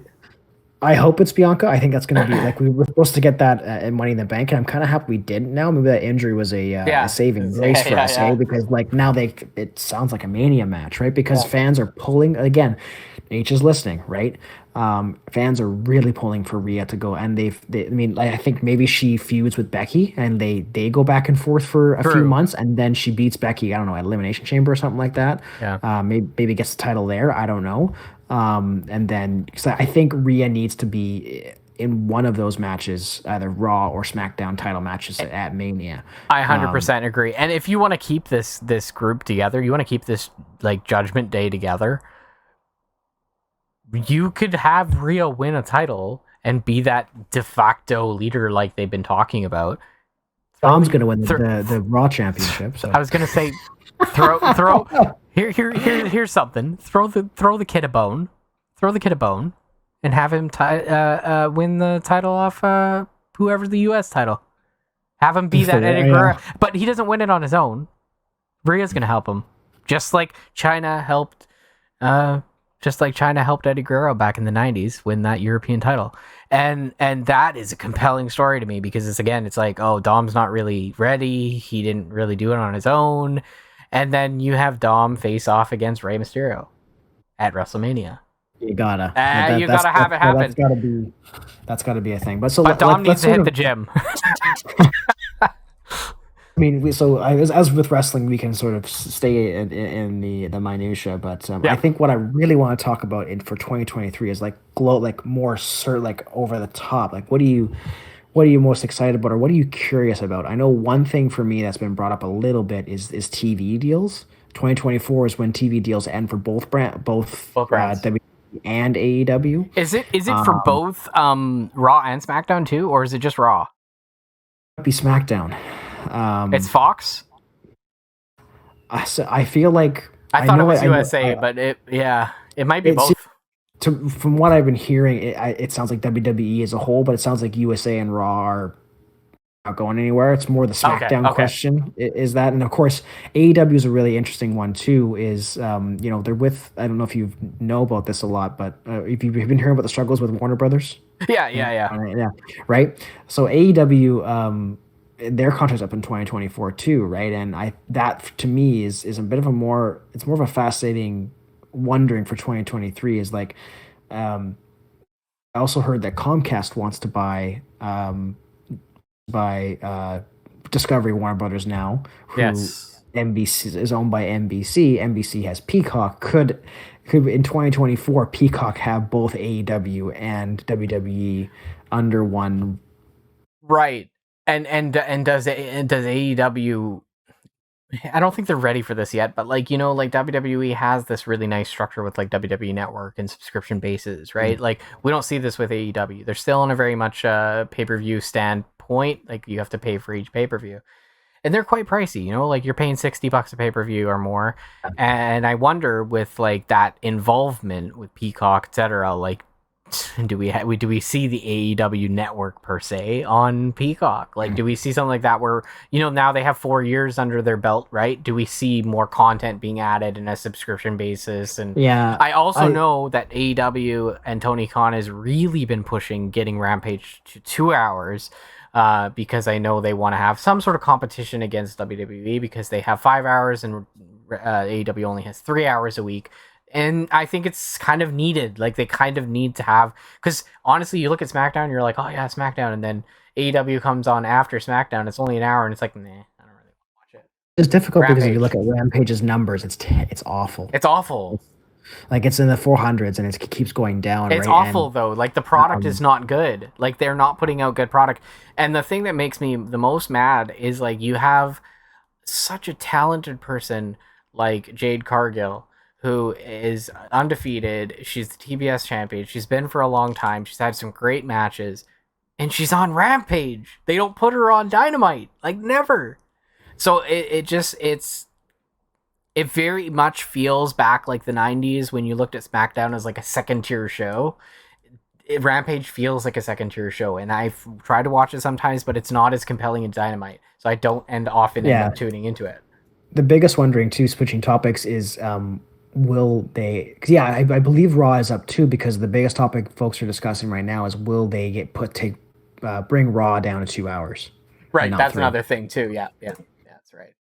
I hope it's Bianca. I think that's going to be like we were supposed to get that in Money in the Bank, and I'm kind of happy we didn't. Now maybe that injury was a saving grace for us, because like now it sounds like a Mania match, right? Because fans are pulling again. H is listening, right? Fans are really pulling for Rhea to go, and I think maybe she feuds with Becky, and they go back and forth for a few months, and then she beats Becky, I don't know, at Elimination Chamber or something like that. Yeah. Maybe gets the title there. I don't know. And then, because I think Rhea needs to be in one of those matches, either Raw or SmackDown title matches at Mania. I 100% agree. And if you want to keep this group together, you want to keep this like Judgment Day together, you could have Rhea win a title and be that de facto leader like they've been talking about. Dom's going to win the Raw Championship. So I was gonna say, throw. Here's something. Throw the kid a bone. Throw the kid a bone, and have him win the title off whoever the U.S. title. Have him be that Eddie Guerrero, but he doesn't win it on his own. Rhea's gonna help him, just like China helped Eddie Guerrero back in the '90s win that European title, and that is a compelling story to me because it's like, oh, Dom's not really ready. He didn't really do it on his own, and then you have Dom face off against Rey Mysterio at WrestleMania. You gotta have it happen. That's gotta be a thing. But Dom needs to hit the gym. I mean, as with wrestling, we can sort of stay in the minutia, but I think what I really want to talk about for 2023 is like more over the top. Like, what are you most excited about, or what are you curious about? I know one thing for me that's been brought up a little bit is TV deals. 2024 is when TV deals end for both brands. WWE and AEW. Is it for both Raw and SmackDown too, or is it just Raw? Be SmackDown. It's Fox. I feel like I thought it was USA, but it might be both. From what I've been hearing, it sounds like WWE as a whole, but it sounds like USA and Raw are not going anywhere. It's more the SmackDown question is that, and of course AEW is a really interesting one too. Is they're with, I don't know if you know about this a lot, but if you've been hearing about the struggles with Warner Brothers. Yeah. Right. So AEW, their contract's up in 2024 too, right? And that to me is a bit of it's more of a fascinating wondering for 2023 is like, I also heard that Comcast wants to buy Discovery Warner Brothers now, who NBC is owned by NBC. NBC has Peacock. Could in 2024 Peacock have both AEW and WWE under one? Right. And does AEW? I don't think they're ready for this yet, but like WWE has this really nice structure with like WWE Network and subscription bases, right? Like we don't see this with AEW. They're still in a very much pay-per-view standpoint. Like you have to pay for each pay-per-view, and they're quite pricey. Like you're paying $60 a pay-per-view or more. And I wonder with like that involvement with Peacock, etc. Like, do we see the AEW network per se on Peacock? Like, do we see something like that where now they have 4 years under their belt, right? Do we see more content being added in a subscription basis? And I also know that AEW and Tony Khan has really been pushing getting Rampage to 2 hours, because I know they want to have some sort of competition against WWE because they have 5 hours and AEW only has 3 hours a week. And I think it's kind of needed. Like they kind of need to have, because honestly, you look at SmackDown, and you're like, oh yeah, SmackDown, and then AEW comes on after SmackDown. It's only an hour, and it's like, nah, I don't really watch it. It's difficult because if you look at Rampage's numbers, it's awful. It's awful. Like it's in the 400s, and it keeps going down. It's awful though. Like the product is not good. Like they're not putting out good product. And the thing that makes me the most mad is like you have such a talented person like Jade Cargill, who is undefeated. She's the TBS champion. She's been for a long time. She's had some great matches. And she's on Rampage. They don't put her on Dynamite. Like, never. So it very much feels back like the 90s when you looked at SmackDown as like a second-tier show. Rampage feels like a second-tier show. And I've tried to watch it sometimes, but it's not as compelling as Dynamite. So I don't end up tuning into it. The biggest wondering, too, switching topics, is... will they? Because I believe Raw is up too. Because the biggest topic folks are discussing right now is will they bring Raw down to 2 hours? Right, that's another thing too. Yeah, that's right.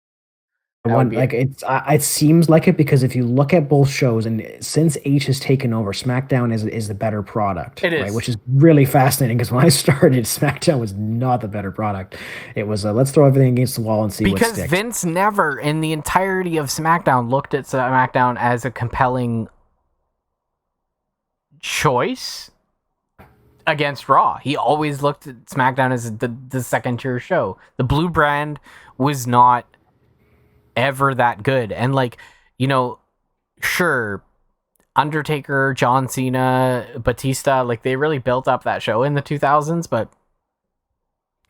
It seems like it because if you look at both shows, and since H has taken over, SmackDown is the better product. It is, right? Which is really fascinating because when I started, SmackDown was not the better product. It was let's throw everything against the wall and see what sticks. Because Vince never, in the entirety of SmackDown, looked at SmackDown as a compelling choice against Raw. He always looked at SmackDown as the second tier show. The blue brand was not ever that good, and sure, Undertaker, John Cena, Batista, like they really built up that show in the 2000s, but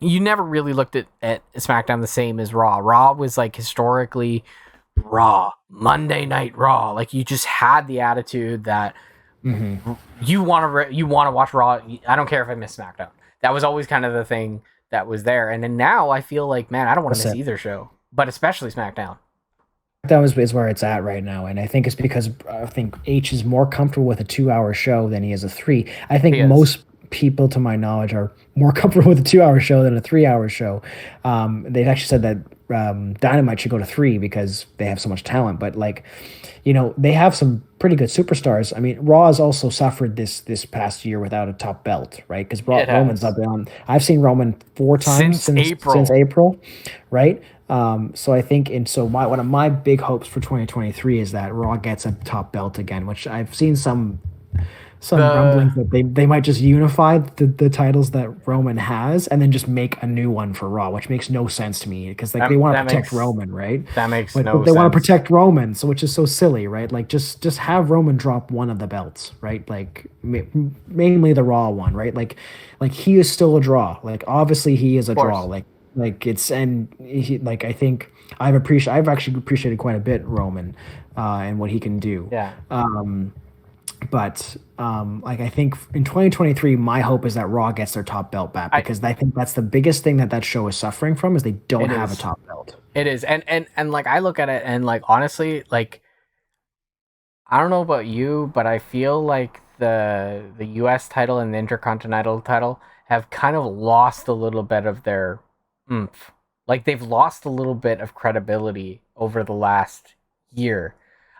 you never really looked at SmackDown the same as Raw. Raw was like historically Raw, Monday Night Raw. Like you just had the attitude that you want to watch Raw. I don't care if I miss SmackDown. That was always kind of the thing that was there. And then now I feel like, man, I don't want to miss either show, but especially SmackDown. That is where it's at right now, and I think it's because I think H is more comfortable with a 2-hour show than he is a 3. I think most people, to my knowledge, are more comfortable with a 2-hour show than a 3-hour show. They've actually said that Dynamite should go to 3 because they have so much talent. But like, they have some pretty good superstars. I mean, Raw has also suffered this past year without a top belt, right? Because Roman's not been on. I've seen Roman 4 times since April, right? So I think, one of my big hopes for 2023 is that Raw gets a top belt again, which I've seen some rumblings that they might just unify the titles that Roman has and then just make a new one for Raw, which makes no sense to me because they want to protect Roman, right? That makes no sense. They want to protect Roman, so which is so silly, right? Like just have Roman drop one of the belts, right? Like mainly the Raw one, right? Like he is still a draw. Like obviously he is a draw. Like it's and he, like I think I've actually appreciated quite a bit Roman and what he can do. Yeah. But I think in 2023, my hope is that Raw gets their top belt back because I think that's the biggest thing that show is suffering from is they don't have a top belt. It is, and like I look at it and like honestly, like I don't know about you, but I feel like the U.S. title and the Intercontinental title have kind of lost a little bit of their oomph. Like they've lost a little bit of credibility over the last year.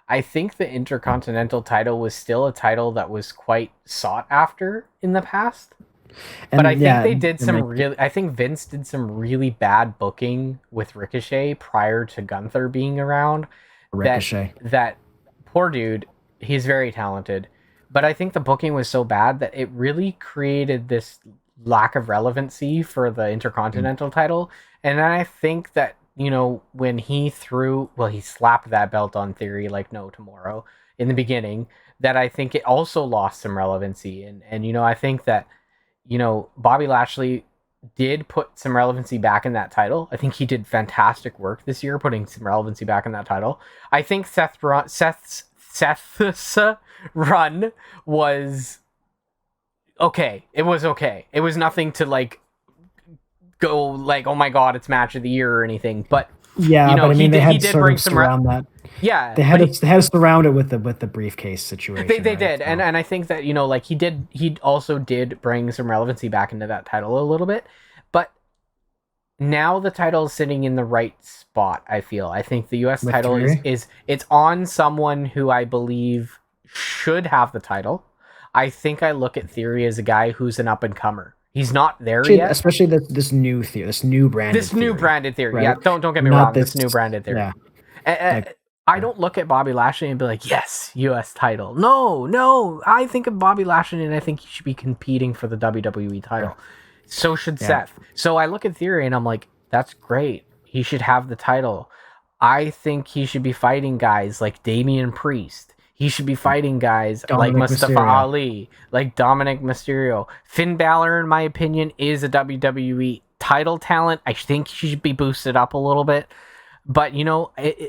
I think the Intercontinental title was still a title that was quite sought after in the past. But I think I think Vince did some really bad booking with Ricochet prior to Gunther being around. Ricochet. That poor dude, he's very talented. But I think the booking was so bad that it really created this lack of relevancy for the Intercontinental title. And then I think that when he slapped that belt on Theory like no tomorrow in the beginning, that I think it also lost some relevancy. And I think that, Bobby Lashley did put some relevancy back in that title. I think he did fantastic work this year, putting some relevancy back in that title. I think Seth's run was okay. It was okay. It was nothing to like go like, oh my god, it's match of the year or anything. But yeah, but I mean, they had to sort of surround that. Yeah, they had to surround it with the briefcase situation. They did, and I think that like he also did bring some relevancy back into that title a little bit. But now the title is sitting in the right spot. I think the U.S. title is it's on someone who I believe should have the title. I think I look at Theory as a guy who's an up and comer. He's not there yet. Especially this new Theory, this new branded Theory. Right? Yeah, don't get me wrong. This new branded Theory. Yeah. I don't look at Bobby Lashley and be like, yes, U.S. title. No. I think of Bobby Lashley and I think he should be competing for the WWE title. Yeah. So should Seth. So I look at Theory and I'm like, that's great. He should have the title. I think he should be fighting guys like Damian Priest. He should be fighting guys like Mustafa Ali, like Dominic Mysterio. Finn Balor, in my opinion, is a WWE title talent. I think he should be boosted up a little bit. But,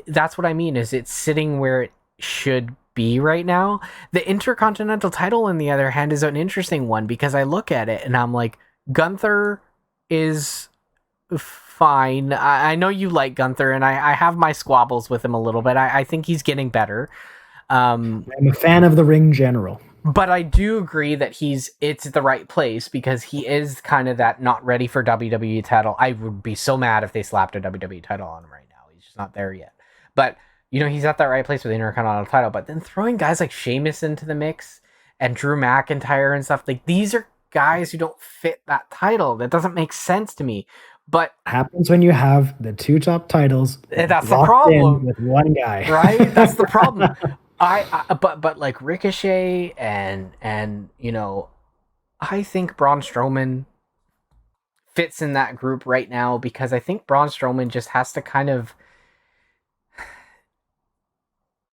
that's what I mean, is it's sitting where it should be right now. The Intercontinental title, on the other hand, is an interesting one because I look at it and I'm like, Gunther is fine. I know you like Gunther, and I have my squabbles with him a little bit. I think he's getting better. I'm a fan of the ring general. But I do agree that it's the right place because he is kind of that not ready for WWE title. I would be so mad if they slapped a WWE title on him right now. He's just not there yet. But, he's at that right place with the Intercontinental title. But then throwing guys like Sheamus into the mix and Drew McIntyre and stuff, like these are guys who don't fit that title. That doesn't make sense to me. But happens when you have the two top titles. That's the problem with one guy, right? That's the problem. But like Ricochet and I think Braun Strowman fits in that group right now because I think Braun Strowman just has to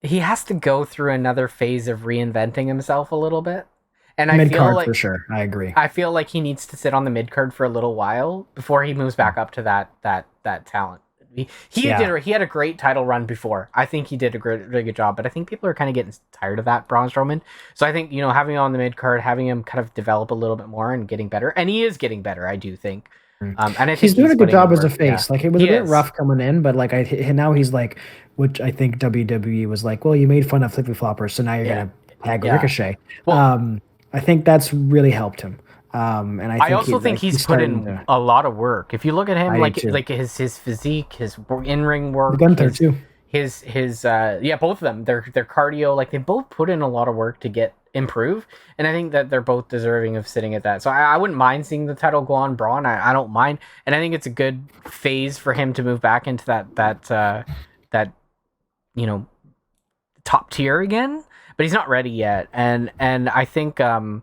he has to go through another phase of reinventing himself a little bit. And I Mid feel card like for sure. I agree. I feel like he needs to sit on the mid card for a little while before he moves back up to that talent. He had a great title run before. I think he did a really good job, but I think people are kind of getting tired of that, Braun Strowman. So I think, having him on the mid card, having him kind of develop a little bit more and getting better, and he is getting better, I do think. And I he's think doing a good job in as a work. face. Yeah. Like, it was He a bit is. rough coming in, but like now he's like, which I think WWE was like, well, you made fun of flippy floppers, so now you're Yeah. gonna tag Yeah. Ricochet. Well, I think that's really helped him. And I think also think he's put starting in to. a lot of work. If you look at him, I do too. like his physique, his in ring work, Gunther too. his yeah, both of them, their cardio, like they both put in a lot of work to improve, and I think that they're both deserving of sitting at that. So I wouldn't mind seeing the title go on Braun. I don't mind, and I think it's a good phase for him to move back into that top tier again. But he's not ready yet, and I think that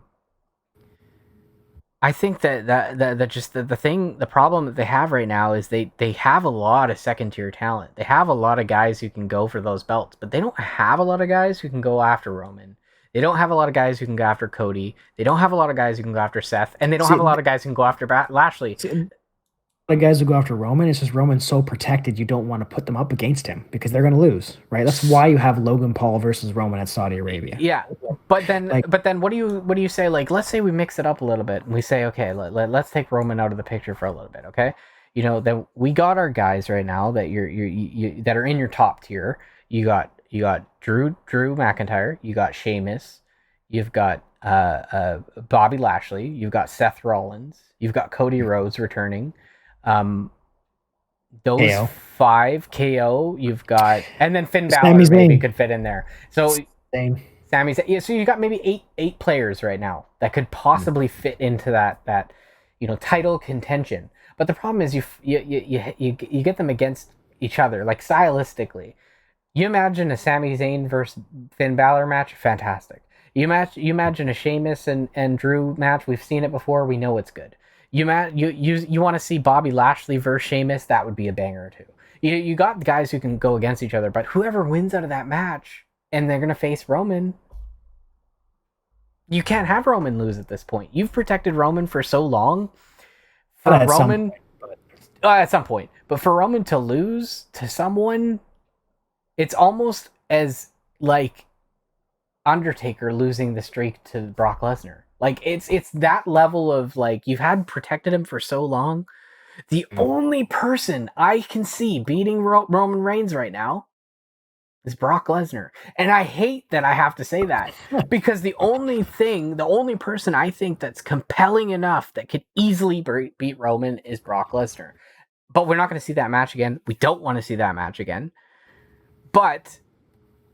just the problem that they have right now is they have a lot of second tier talent. They have a lot of guys who can go for those belts, but they don't have a lot of guys who can go after Roman. They don't have a lot of guys who can go after Cody. They don't have a lot of guys who can go after Seth, and they don't have a lot of guys who can go after Lashley. The guys who go after Roman, it's just Roman's so protected, you don't want to put them up against him because they're going to lose, right? That's why you have Logan Paul versus Roman at Saudi Arabia. Yeah, but then what do you say? Like, let's say we mix it up a little bit and we say, okay, let's take Roman out of the picture for a little bit, okay? Then we got our guys right now that you that are in your top tier. You got Drew McIntyre, you got Sheamus, you've got Bobby Lashley, you've got Seth Rollins, you've got Cody Rhodes returning. Those KO. 5 KO, you've got, and then Finn Balor maybe could fit in there. So Sammy's, yeah. So you got maybe eight players right now that could possibly fit into that title contention. But the problem is you get them against each other, like stylistically. You imagine a Sami Zayn versus Finn Balor match, fantastic. You imagine a Sheamus and Drew match. We've seen it before. We know it's good. You want to see Bobby Lashley versus Sheamus? That would be a banger too. You got guys who can go against each other, but whoever wins out of that match, and they're gonna face Roman, you can't have Roman lose at this point. You've protected Roman for so long. At some point, but for Roman to lose to someone, it's almost as like Undertaker losing the streak to Brock Lesnar. Like it's that level of like, you've had protected him for so long. The only person I can see beating Roman Reigns right now is Brock Lesnar. And I hate that I have to say that because the only person I think that's compelling enough that could easily beat Roman is Brock Lesnar. But we're not going to see that match again. We don't want to see that match again. But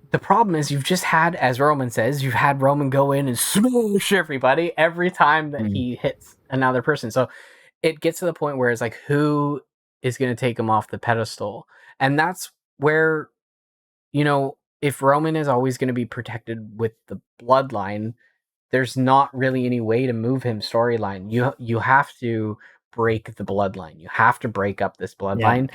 the problem is you've just had, as Roman says, you've had Roman go in and smash everybody every time that he hits another person. So it gets to the point where it's like, who is going to take him off the pedestal? And that's where, if Roman is always going to be protected with the bloodline, there's not really any way to move him storyline. You have to break the bloodline. You have to break up this bloodline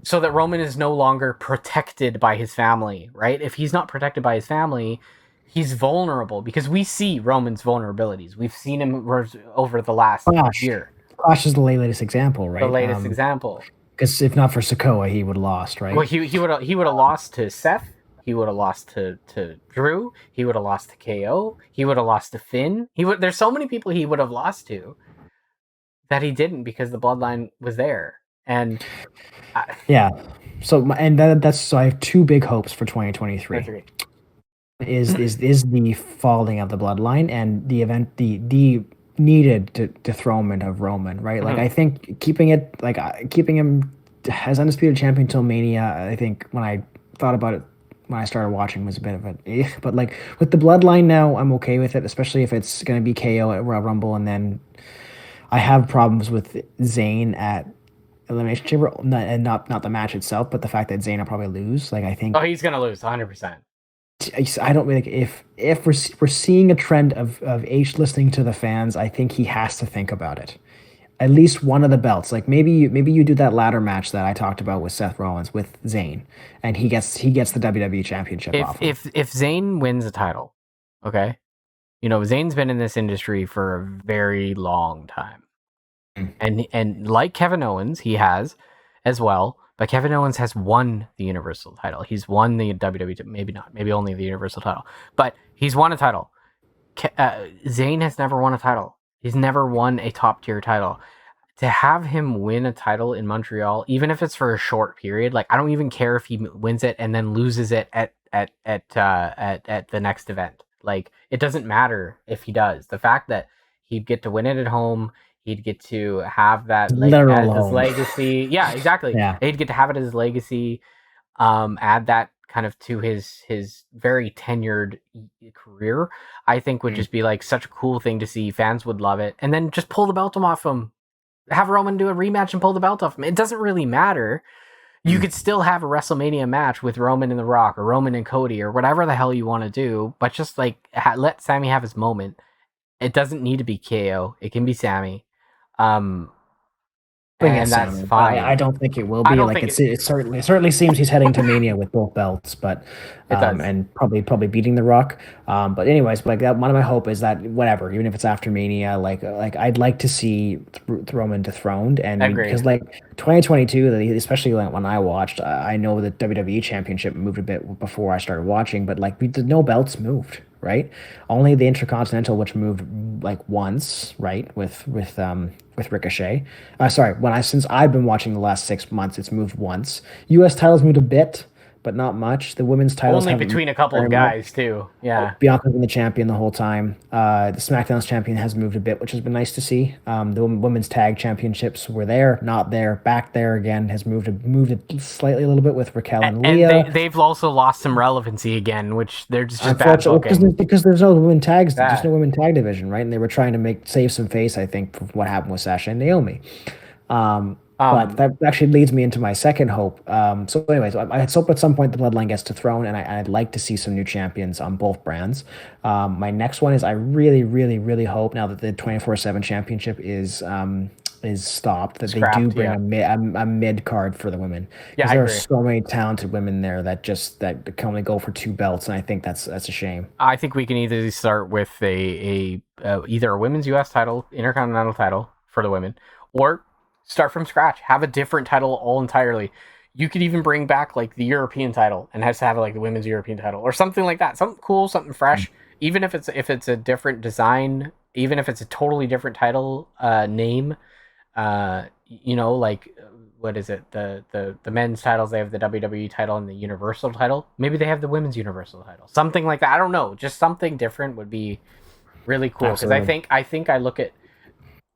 so that Roman is no longer protected by his family, right? If he's not protected by his family, he's vulnerable because we see Roman's vulnerabilities. We've seen him over the last year. Clash is the latest example, right? The latest example. Because if not for Sikoa, he would have lost, right? Well, he would have lost to Seth. He would have lost to Drew. He would have lost to KO. He would have lost to Finn. There's so many people he would have lost to that he didn't because the bloodline was there. And so I have two big hopes for 2023. Is the falling of the bloodline and the event, the needed dethronement of Roman, right? Like I think keeping him as undisputed champion till Mania, I think when I thought about it when I started watching was a bit of a but like with the bloodline now, I'm okay with it, especially if it's going to be KO at Royal Rumble, and then I have problems with Zayn at Elimination Chamber, and not the match itself, but the fact that Zayn will probably lose. Like I think he's gonna lose 100%. I don't really if we're seeing a trend of H listening to the fans, I think he has to think about it. At least one of the belts, like maybe you do that ladder match that I talked about with Seth Rollins with Zayn, and he gets the WWE Championship off. If Zayn wins a title, okay, Zayn's been in this industry for a very long time. And like Kevin Owens, he has as well. But Kevin Owens has won the Universal title. He's won the WWE, maybe not, maybe only the Universal title. But he's won a title. Zayn has never won a title. He's never won a top tier title. To have him win a title in Montreal, even if it's for a short period, like I don't even care if he wins it and then loses it at the next event. Like it doesn't matter if he does. The fact that he'd get to win it at home, he'd get to have that as his legacy. Yeah, exactly. Yeah. He'd get to have it as his legacy. Add that kind of to his very tenured career. I think would just be like such a cool thing to see. Fans would love it, and then just pull the belt off him. Have Roman do a rematch and pull the belt off him. It doesn't really matter. You could still have a WrestleMania match with Roman and The Rock or Roman and Cody or whatever the hell you want to do, but just like let Sammy have his moment. It doesn't need to be KO. It can be Sammy. And that's fine. I don't think it will be. Like it certainly seems he's heading to Mania with both belts, but and probably beating The Rock. But anyways, like that, one of my hope is that whatever, even if it's after Mania, like I'd like to see Roman dethroned, and because like 2022, especially when I watched, I know the WWE Championship moved a bit before I started watching, but like no belts moved. Right, only the Intercontinental, which moved like once, right, with Ricochet. Since I've been watching the last 6 months, it's moved once. U.S. titles moved a bit, but not much. The women's titles only between a couple of guys too. Yeah, Bianca's been the champion the whole time. The SmackDown's champion has moved a bit, which has been nice to see. The women's tag championships were there, not there, back there again. Has moved it slightly a little bit with Raquel and Leah. And they've also lost some relevancy again, which they're just bad booking. Because there's no women tags, there's no women tag division, right? And they were trying to save some face, I think, for what happened with Sasha and Naomi. But that actually leads me into my second hope. So anyways, I hope at some point the Bloodline gets dethroned, and I'd like to see some new champions on both brands. My next one is I really, really, really hope now that the 24/7 championship is stopped, that they do bring a mid card for the women. Because there are so many talented women there that can only go for 2 belts, and I think that's a shame. I think we can either start with either a women's U.S. title, Intercontinental title for the women, or start from scratch. Have a different title all entirely. You could even bring back like the European title and have like the women's European title or something like that. Something cool, something fresh. Even if it's a different design, even if it's a totally different title name. Like what is it? The men's titles, they have the WWE title and the Universal title. Maybe they have the women's Universal title. Something like that. I don't know. Just something different would be really cool. Because I think I look at,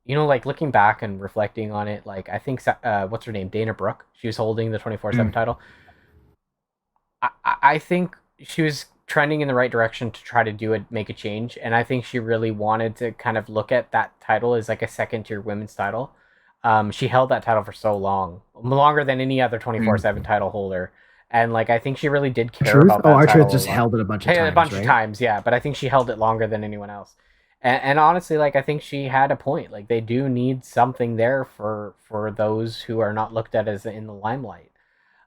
like looking back and reflecting on it, like I think what's her name, Dana Brooke, she was holding the 24/7 title. I think she was trending in the right direction to try to make a change, and I think she really wanted to kind of look at that title as like a second tier women's title. She held that title for so long, longer than any other 24/7 title holder, and like I think she really did care about that title. Archer just held it a bunch of times, yeah, but I think she held it longer than anyone else. And honestly, like I think she had a point. Like they do need something there for those who are not looked at as in the limelight.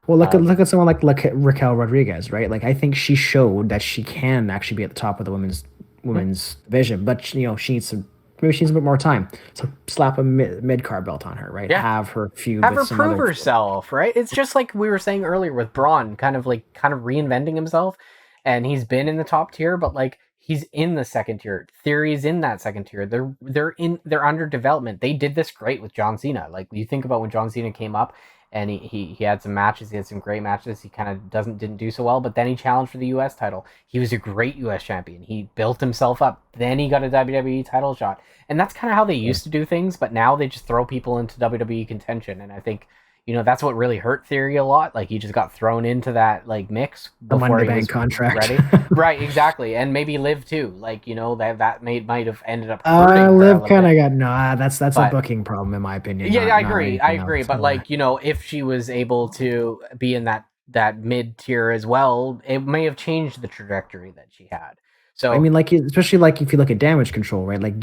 Well, look at someone like Raquel Rodriguez, right? Like I think she showed that she can actually be at the top of the women's division, but she needs a bit more time. So slap a mid card belt on her, right? Yeah. Have her feud. Have her prove herself, right? It's just like we were saying earlier with Braun, kind of reinventing himself, and he's been in the top tier, but like. He's in the second tier. Theory's in that second tier. They're under development. They did this great with John Cena. Like you think about when John Cena came up and he had some matches, he had some great matches. He kind of didn't do so well, but then he challenged for the US title. He was a great US champion. He built himself up. Then he got a WWE title shot. And that's kind of how they used to do things, but now they just throw people into WWE contention, and I think that's what really hurt Theory a lot. Like he just got thrown into that like mix before he was contract. Ready. Right, exactly. And maybe Liv too. Like, that might have ended up hurting Liv kind of got that's a booking problem in my opinion. Yeah, I agree. But like, if she was able to be in that mid tier as well, it may have changed the trajectory that she had. So I mean, like especially like if you look at Damage Control, right? Like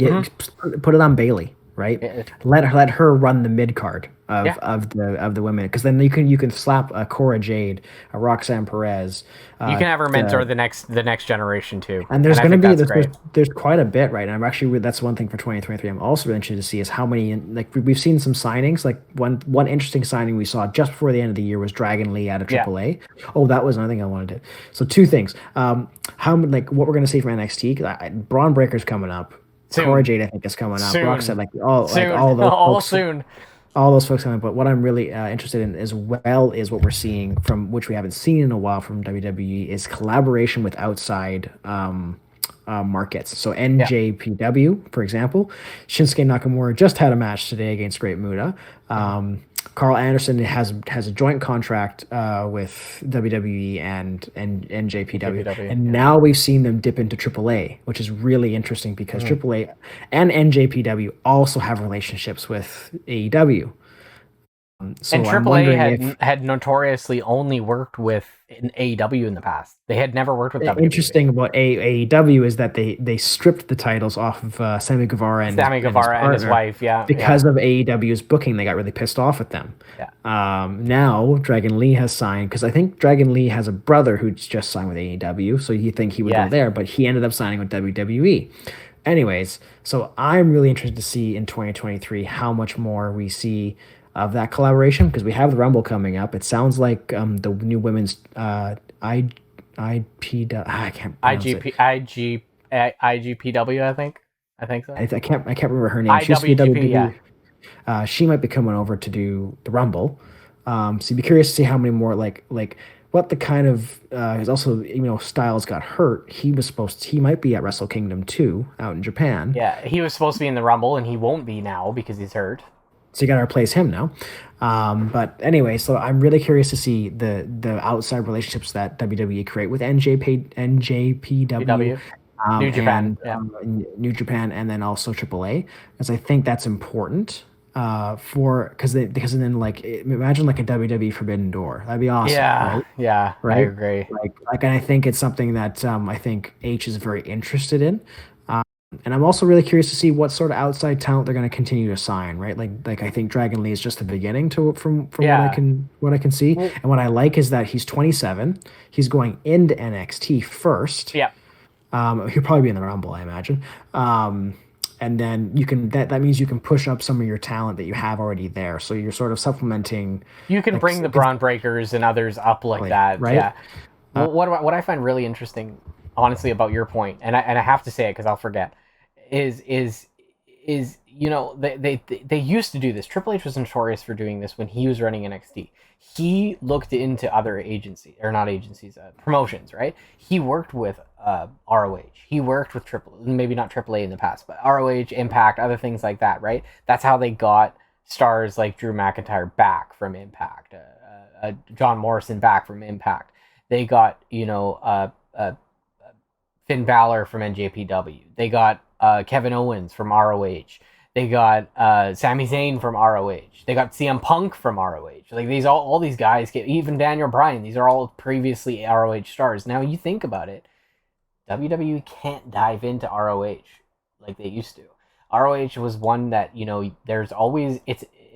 put it on Bailey. right? Yeah. Let her run the mid card Yeah. of the women, because then you can slap a Cora Jade, a Roxanne Perez. You can have her mentor The the next generation too, And and there's I going to think be that's great. there's quite a bit, right? And I'm actually that's one thing for 2023. I'm also really interested to see is how many, like we've seen some signings. Like one interesting signing we saw just before the end of the year was Dragon Lee out of Yeah. AAA. Oh, that was another thing I wanted to. So two things. Like what we're going to see from NXT. 'Cause Braun Breaker's coming up. Cora Soon, Jade I think is coming up. soon, Roxanne, all soon, all those all folks. soon. All those folks coming, but what I'm really interested in as well is what we're seeing from which we haven't seen in a while from WWE is collaboration with outside markets. So Yeah. NJPW, for example, Shinsuke Nakamura just had a match today against Great Muta. Carl Anderson has a joint contract with WWE and NJPW, and yeah. now we've seen them dip into AAA, which is really interesting because AAA and NJPW also have relationships with AEW. So And I'm AAA wondering if had notoriously only worked with an AEW in the past. They had never worked with WWE. interesting about AEW is that they stripped the titles off of Sammy Guevara and Sammy Guevara and his wife, yeah, because of AEW's booking. They got really pissed off at them. Yeah. Now Dragon Lee has signed, because I think Dragon Lee has a brother who's just signed with AEW, so you think he would go there, but he ended up signing with WWE. Anyways, so I'm really interested to see in 2023 how much more we see of that collaboration, because we have the Rumble coming up. It sounds like the new women's I can't pronounce it. IGPW, I think so. I can't remember her name. She used to be IWGP, yeah. She might be coming over to do the Rumble. So you'd be curious to see how many more like what the kind of is also, Styles got hurt. He might be at Wrestle Kingdom 2 out in Japan. Yeah, he was supposed to be in the Rumble and he won't be now because he's hurt. So you got to replace him now. But anyway, so I'm really curious to see the outside relationships that WWE create with NJPW, New Japan, New Japan, and then also AAA, because I think that's important. Because then like imagine like a WWE Forbidden Door. That'd be awesome. Yeah, right? Yeah, Right? I agree. Like, and I think it's something that I think H is very interested in. And I'm also really curious to see what sort of outside talent they're going to continue to sign, right? Like I think Dragon Lee is just the beginning from what I can see. And what I like is that he's 27. He's going into NXT first. Yeah. He'll probably be in the Rumble, I imagine. And then you can that means you can push up some of your talent that you have already there. So you're sort of supplementing. You can bring the Braun Breakers and others up like that, right? Yeah. What I find really interesting, honestly, about your point, and I have to say it because I'll forget, is they used to do this. Triple H was notorious for doing this when he was running NXT. He looked into other promotions, right? He worked with ROH. He worked with maybe not AAA in the past, but ROH, Impact, other things like that, right? That's how they got stars like Drew McIntyre back from Impact, John Morrison back from Impact. They got, Finn Balor from NJPW. They got Kevin Owens from ROH. They got Sami Zayn from ROH. They got CM Punk from ROH. Like all these guys, even Daniel Bryan, these are all previously ROH stars. Now you think about it, WWE can't dive into ROH like they used to. ROH was one that, it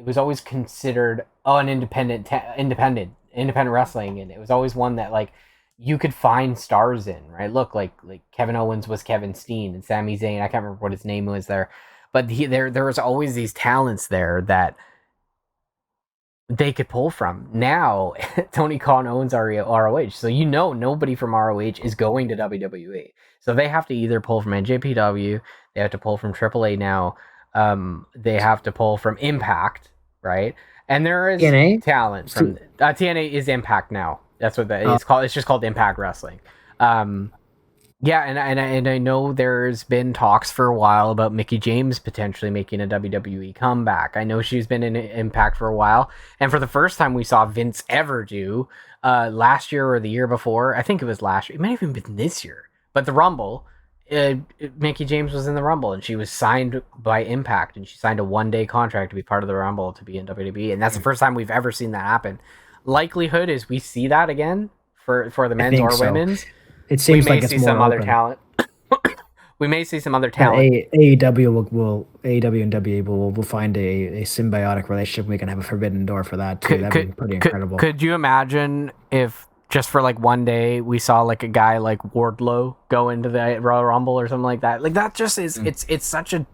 was always considered an independent wrestling, and it was always one that like you could find stars in, right? Look, like Kevin Owens was Kevin Steen, and Sami Zayn, I can't remember what his name was there, but there was always these talents there that they could pull from. Now Tony Khan owns ROH, so nobody from ROH is going to WWE, so they have to either pull from NJPW, they have to pull from AAA now, they have to pull from Impact, right? And there is TNA? talent from TNA is Impact now. That's what it's called. It's just called Impact Wrestling. Yeah, and I know there's been talks for a while about Mickie James potentially making a WWE comeback. I know she's been in Impact for a while, and for the first time we saw Vince ever do last year or the year before. I think it was last year. It might have even been this year. But the Rumble, Mickie James was in the Rumble, and she was signed by Impact, and she signed a 1-day contract to be part of the Rumble to be in WWE, and that's the first time we've ever seen that happen. Likelihood is we see that again for the men's or women's. It seems we may like it's see more some open. other talent. we may see some other Yeah, talent. AEW will AEW and WWE will find a symbiotic relationship. We can have a forbidden door for that too. That'd be pretty incredible. Could you imagine if just for like one day we saw like a guy like Wardlow go into the Royal Rumble or something like that? Like that just is it's such a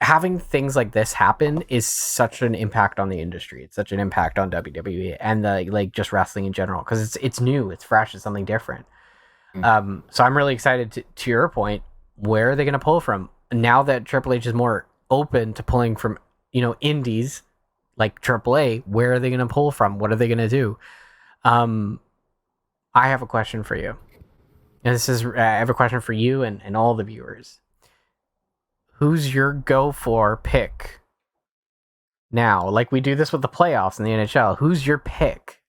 having things like this happen is such an impact on the industry. It's such an impact on WWE and the like just wrestling in general because it's new, it's fresh, it's something different. So I'm really excited to your point. Where are they going to pull from now that Triple H is more open to pulling from, indies like AAA? Where are they going to pull from? What are they going to do? I have a question for you. And I have a question for you and all the viewers. Who's your go for pick now? Like we do this with the playoffs in the NHL. Who's your pick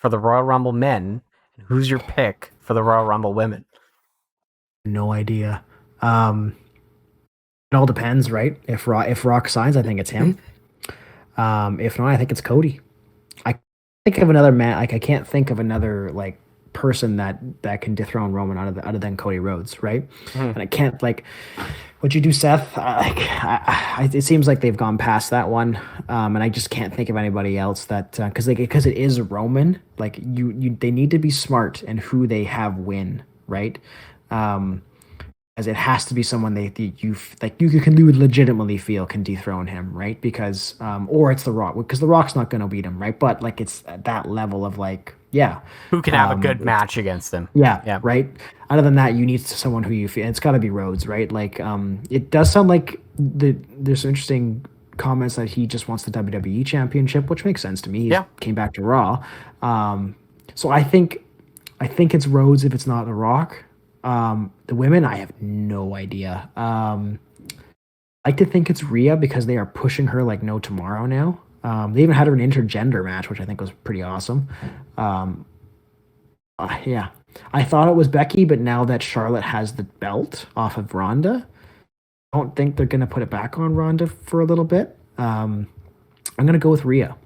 for the Royal Rumble men? And who's your pick for the Royal Rumble women? No idea. It all depends, right? If Rock signs, I think it's him. If not, I think it's Cody. I think of another man. Like I can't think of another like person that can dethrone Roman other than Cody Rhodes, right? And I can't like. What'd you do, Seth? It seems like they've gone past that one, and I just can't think of anybody else that because it is Roman. Like they need to be smart in who they have win, right? As it has to be someone you can legitimately feel can dethrone him, right? Because or it's The Rock, because The Rock's not going to beat him, right? But like it's at that level of like, yeah, who can have a good match against him? Yeah, right. Other than that, you need someone who you feel. It's got to be Rhodes, right? Like, it does sound like there's some interesting comments that he just wants the WWE Championship, which makes sense to me. He came back to Raw, so I think it's Rhodes if it's not The Rock. The women, I have no idea. I like to think it's Rhea because they are pushing her like no tomorrow now. They even had her an intergender match, which I think was pretty awesome. Yeah, I thought it was Becky, but now that Charlotte has the belt off of Ronda, I don't think they're going to put it back on Ronda for a little bit. I'm going to go with Rhea.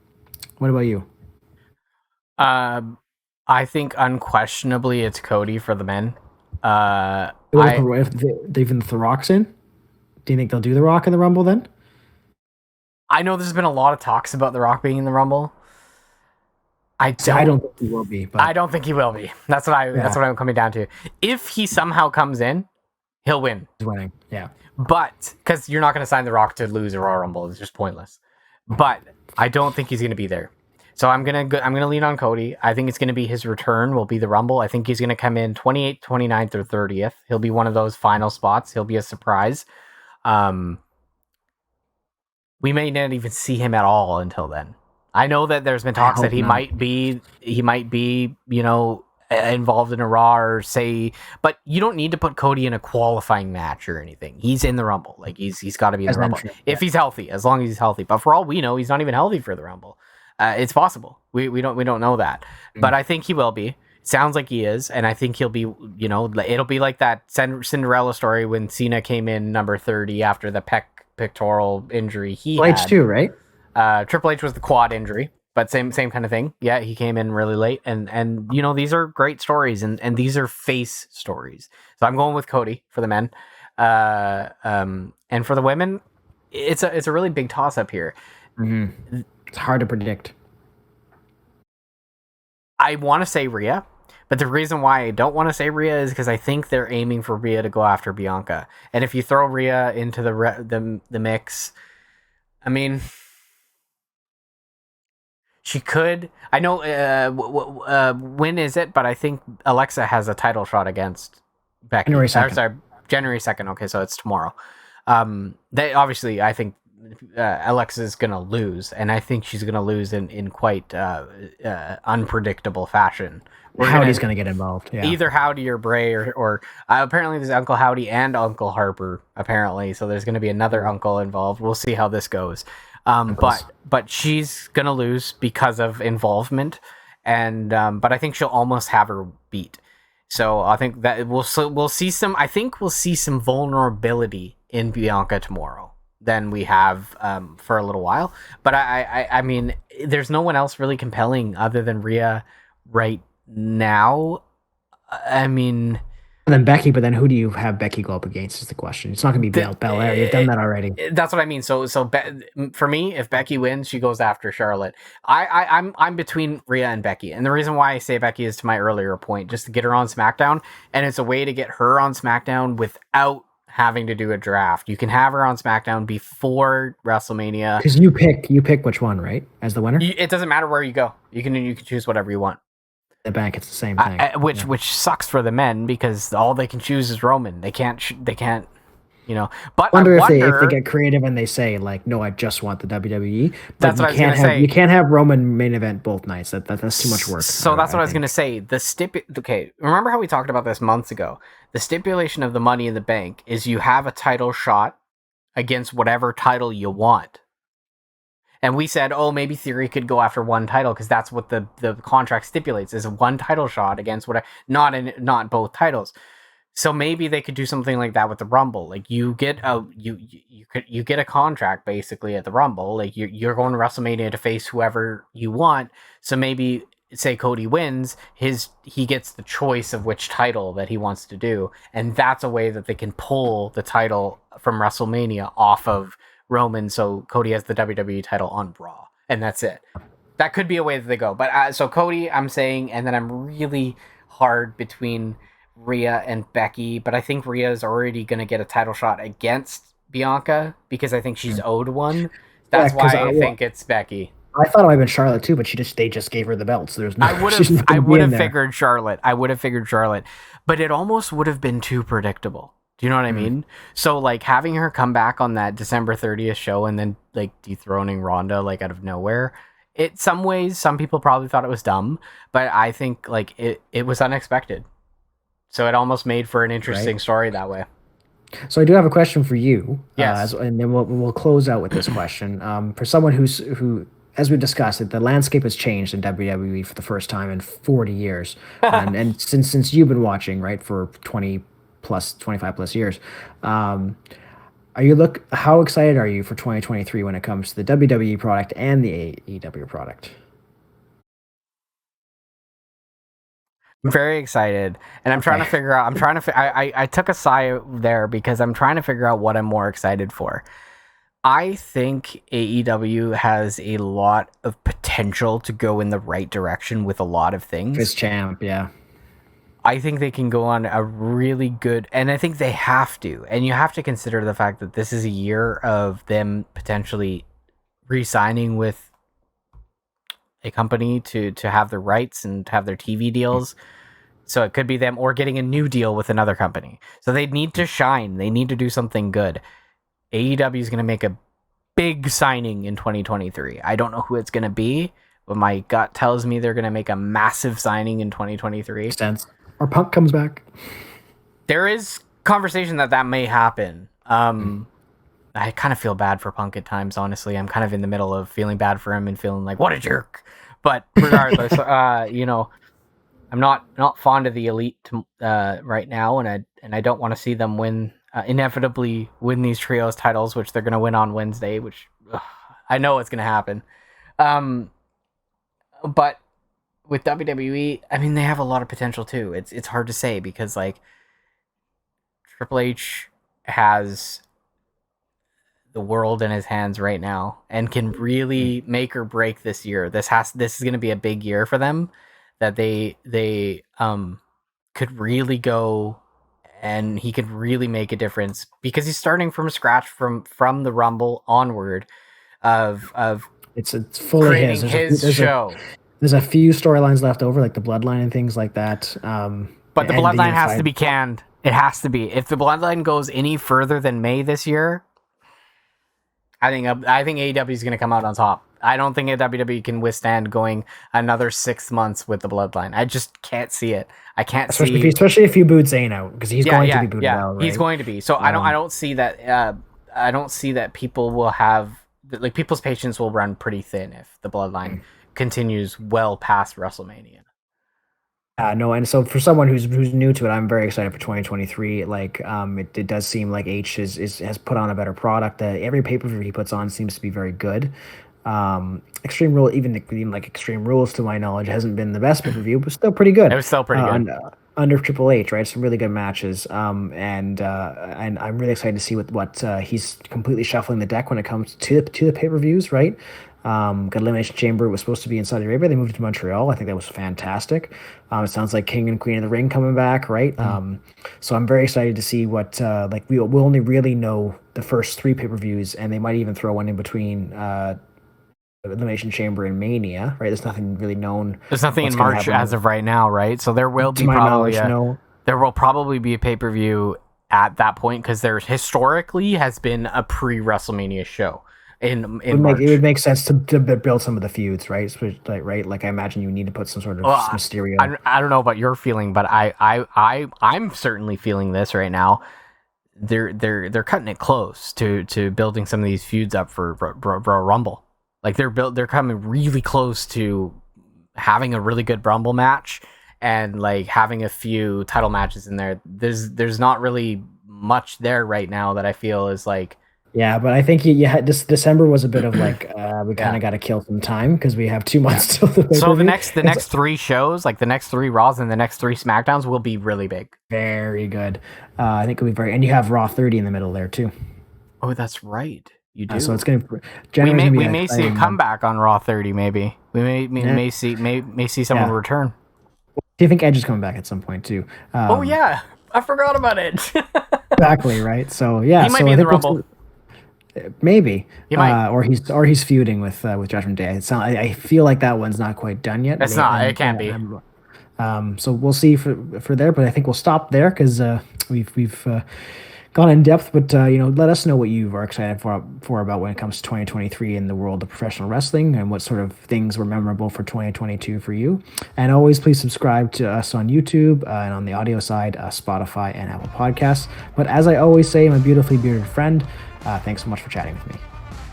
What about you? I think unquestionably it's Cody for the men. If they've been The Rock's in, do you think they'll do The Rock in the Rumble then? I know there's been a lot of talks about The Rock being in the Rumble. I don't think he will be. But I don't think he will be. That's what I'm coming down to. If he somehow comes in, he'll win. He's winning. Yeah. But because you're not going to sign The Rock to lose a Royal Rumble, it's just pointless. But I don't think he's going to be there. So I'm gonna lean on Cody. I think it's gonna be his return will be the Rumble. I think he's gonna come in 28th, 29th, or 30th. He'll be one of those final spots. He'll be a surprise. We may not even see him at all until then. I know that there's been talks that he might be, involved in a Raw or say, but you don't need to put Cody in a qualifying match or anything. He's in the Rumble. Like he's got to be in the Rumble if he's healthy, as long as he's healthy. But for all we know, he's not even healthy for the Rumble. It's possible. We don't know that, but I think he will be. Sounds like he is, and I think he'll be. It'll be like that Cinderella story when Cena came in number 30 after the pectoral injury he had. H too, right? Triple H was the quad injury, but same kind of thing. Yeah, he came in really late, and these are great stories, and these are face stories. So I'm going with Cody for the men, and for the women, it's a really big toss up here. Mm-hmm. It's hard to predict. I want to say Rhea, but the reason why I don't want to say Rhea is because I think they're aiming for Rhea to go after Bianca. And if you throw Rhea into the mix, I mean, she could. I know when is it? But I think Alexa has a title shot against Becky. January 2nd. Sorry, January 2nd. Okay, so it's tomorrow. They obviously, I think. Alexa's gonna lose, and I think she's gonna lose in quite unpredictable fashion. Howdy's gonna get involved. Yeah. Either Howdy or Bray, or apparently there's Uncle Howdy and Uncle Harper. Apparently, so there's gonna be another uncle involved. We'll see how this goes. But she's gonna lose because of involvement, and but I think she'll almost have her beat. So I think that we'll see some. I think we'll see some vulnerability in Bianca tomorrow than we have for a little while. But I mean, there's no one else really compelling other than Rhea right now. I mean, then Becky, but then who do you have Becky go up against is the question. It's not going to be Belair. You've done that already. That's what I mean. So for me, if Becky wins, she goes after Charlotte. I'm between Rhea and Becky, and the reason why I say Becky is to my earlier point, just to get her on SmackDown, and it's a way to get her on SmackDown without having to do a draft. You can have her on SmackDown before WrestleMania because you pick which one, right, as the winner. It doesn't matter where you go. You can choose whatever you want. The bank, it's the same thing. Which sucks for the men because all they can choose is Roman. They can't. But I wonder if they get creative and they say like, no, I just want the WWE. That's what I was gonna say. You can't have Roman main event both nights. That's too much work. So that's what I was gonna say. Okay, remember how we talked about this months ago? The stipulation of the Money in the Bank is you have a title shot against whatever title you want. And we said, oh, maybe Theory could go after one title because that's what the contract stipulates is one title shot against not both titles. So maybe they could do something like that with the Rumble. Like you get a contract basically at the Rumble. Like you're going to WrestleMania to face whoever you want. So maybe say Cody wins, he gets the choice of which title that he wants to do, and that's a way that they can pull the title from WrestleMania off of Roman, so Cody has the WWE title on Raw, and that's it. That could be a way that they go. But so Cody, I'm saying, and then I'm really hard between Rhea and Becky, but I think Rhea is already going to get a title shot against Bianca because I think she's owed one. That's why I think it's Becky. I thought it might have been Charlotte too, but they just gave her the belt, so there's no. I would have figured Charlotte. But it almost would have been too predictable. Do you know what I mean? So like having her come back on that December 30th show and then like dethroning Ronda like out of nowhere. Some ways, some people probably thought it was dumb, but I think like it was unexpected. So it almost made for an interesting story that way. So I do have a question for you. Yes. And then we'll close out with this question. For someone who, as we discussed, the landscape has changed in WWE for the first time in 40 years, and since you've been watching, right, for 25 plus years, how excited are you for 2023 when it comes to the WWE product and the AEW product? I'm very excited, and I'm trying to figure out. I took a sigh there because I'm trying to figure out what I'm more excited for. I think AEW has a lot of potential to go in the right direction with a lot of things. This champ, yeah. I think they can go on a really good, and I think they have to. And you have to consider the fact that this is a year of them potentially re-signing with a company to have their rights and have their TV deals. So it could be them or getting a new deal with another company. So they need to shine. They need to do something good. AEW is going to make a big signing in 2023. I don't know who it's going to be, but my gut tells me they're going to make a massive signing in 2023. Sense. Or Punk comes back. There is conversation that may happen. I kind of feel bad for Punk at times, honestly. I'm kind of in the middle of feeling bad for him and feeling like, what a jerk. But regardless, I'm not fond of the Elite right now, and I don't want to see them inevitably win these trios titles, which they're going to win on Wednesday, which I know it's going to happen. But with WWE, I mean, they have a lot of potential too. It's hard to say because like Triple H has the world in his hands right now and can really make or break this year. This is going to be a big year for them, that they could really go, and he could really make a difference because he's starting from scratch from the Rumble onward of it's fully his show. There's a few storylines left over, like the Bloodline and things like that. But the Bloodline has to be canned. It has to be. If the Bloodline goes any further than May this year, I think AEW is going to come out on top. I don't think WWE can withstand going another 6 months with the Bloodline. I just can't see it. I can't especially if you boot Zayn out, because he's going to be booted out. Right? He's going to be. So I don't see that. I don't see that people will have people's patience will run pretty thin if the Bloodline continues well past WrestleMania. No, and so for someone who's new to it, I'm very excited for 2023. Like, it does seem like H has put on a better product. Every pay-per-view he puts on seems to be very good. Extreme Rules, to my knowledge, hasn't been the best pay-per-view, but still pretty good. It was still pretty good. under Triple H, right? Some really good matches. And I'm really excited to see what he's completely shuffling the deck when it comes to the pay-per-views, right? Got Elimination Chamber was supposed to be in Saudi Arabia. They moved it to Montreal. I think that was fantastic. It sounds like King and Queen of the Ring coming back, right? So I'm very excited to see what like we'll only really know the first 3 pay-per-views, and they might even throw one in between Elimination Chamber and Mania, right? There's nothing really known. There's nothing in March as of right now, right? So there will be there will probably be a pay-per-view at that point, because there historically has been a pre-WrestleMania show in March. It would make sense to build some of the feuds, right? So, right? Like I imagine you need to put some sort of Mysterio. I don't know about your feeling, but I'm certainly feeling this right now. They're cutting it close to building some of these feuds up for Rumble. Like they're coming really close to having a really good Rumble match, and like having a few title matches in there. There's not really much there right now that I feel is like. Yeah, but I think this December was a bit of like we kind of got to kill some time because we have 2 months till the pay-per-view. So the next 3 shows, like the next 3 Raws and the next 3 SmackDowns, will be really big. Very good. I think it'll be and you have Raw 30 in the middle there too. Oh, that's right. You do. So it's gonna. We may see a comeback on Raw 30. Maybe we may see someone return. Do you think Edge is coming back at some point too? Oh yeah, I forgot about it. Exactly right. So yeah, he might be in the Rumble. Maybe he might. or he's feuding with Judgment Day. I feel like that one's not quite done yet. It's not. It can't be. So we'll see for there, but I think we'll stop there because we've gone in depth. But let us know what you are excited for about when it comes to 2023 in the world of professional wrestling, and what sort of things were memorable for 2022 for you. And always please subscribe to us on YouTube and on the audio side, Spotify and Apple Podcasts. But as I always say, my beautifully bearded friend, thanks so much for chatting with me.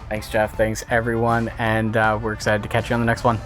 Thanks, Jeff. Thanks, everyone. And we're excited to catch you on the next one.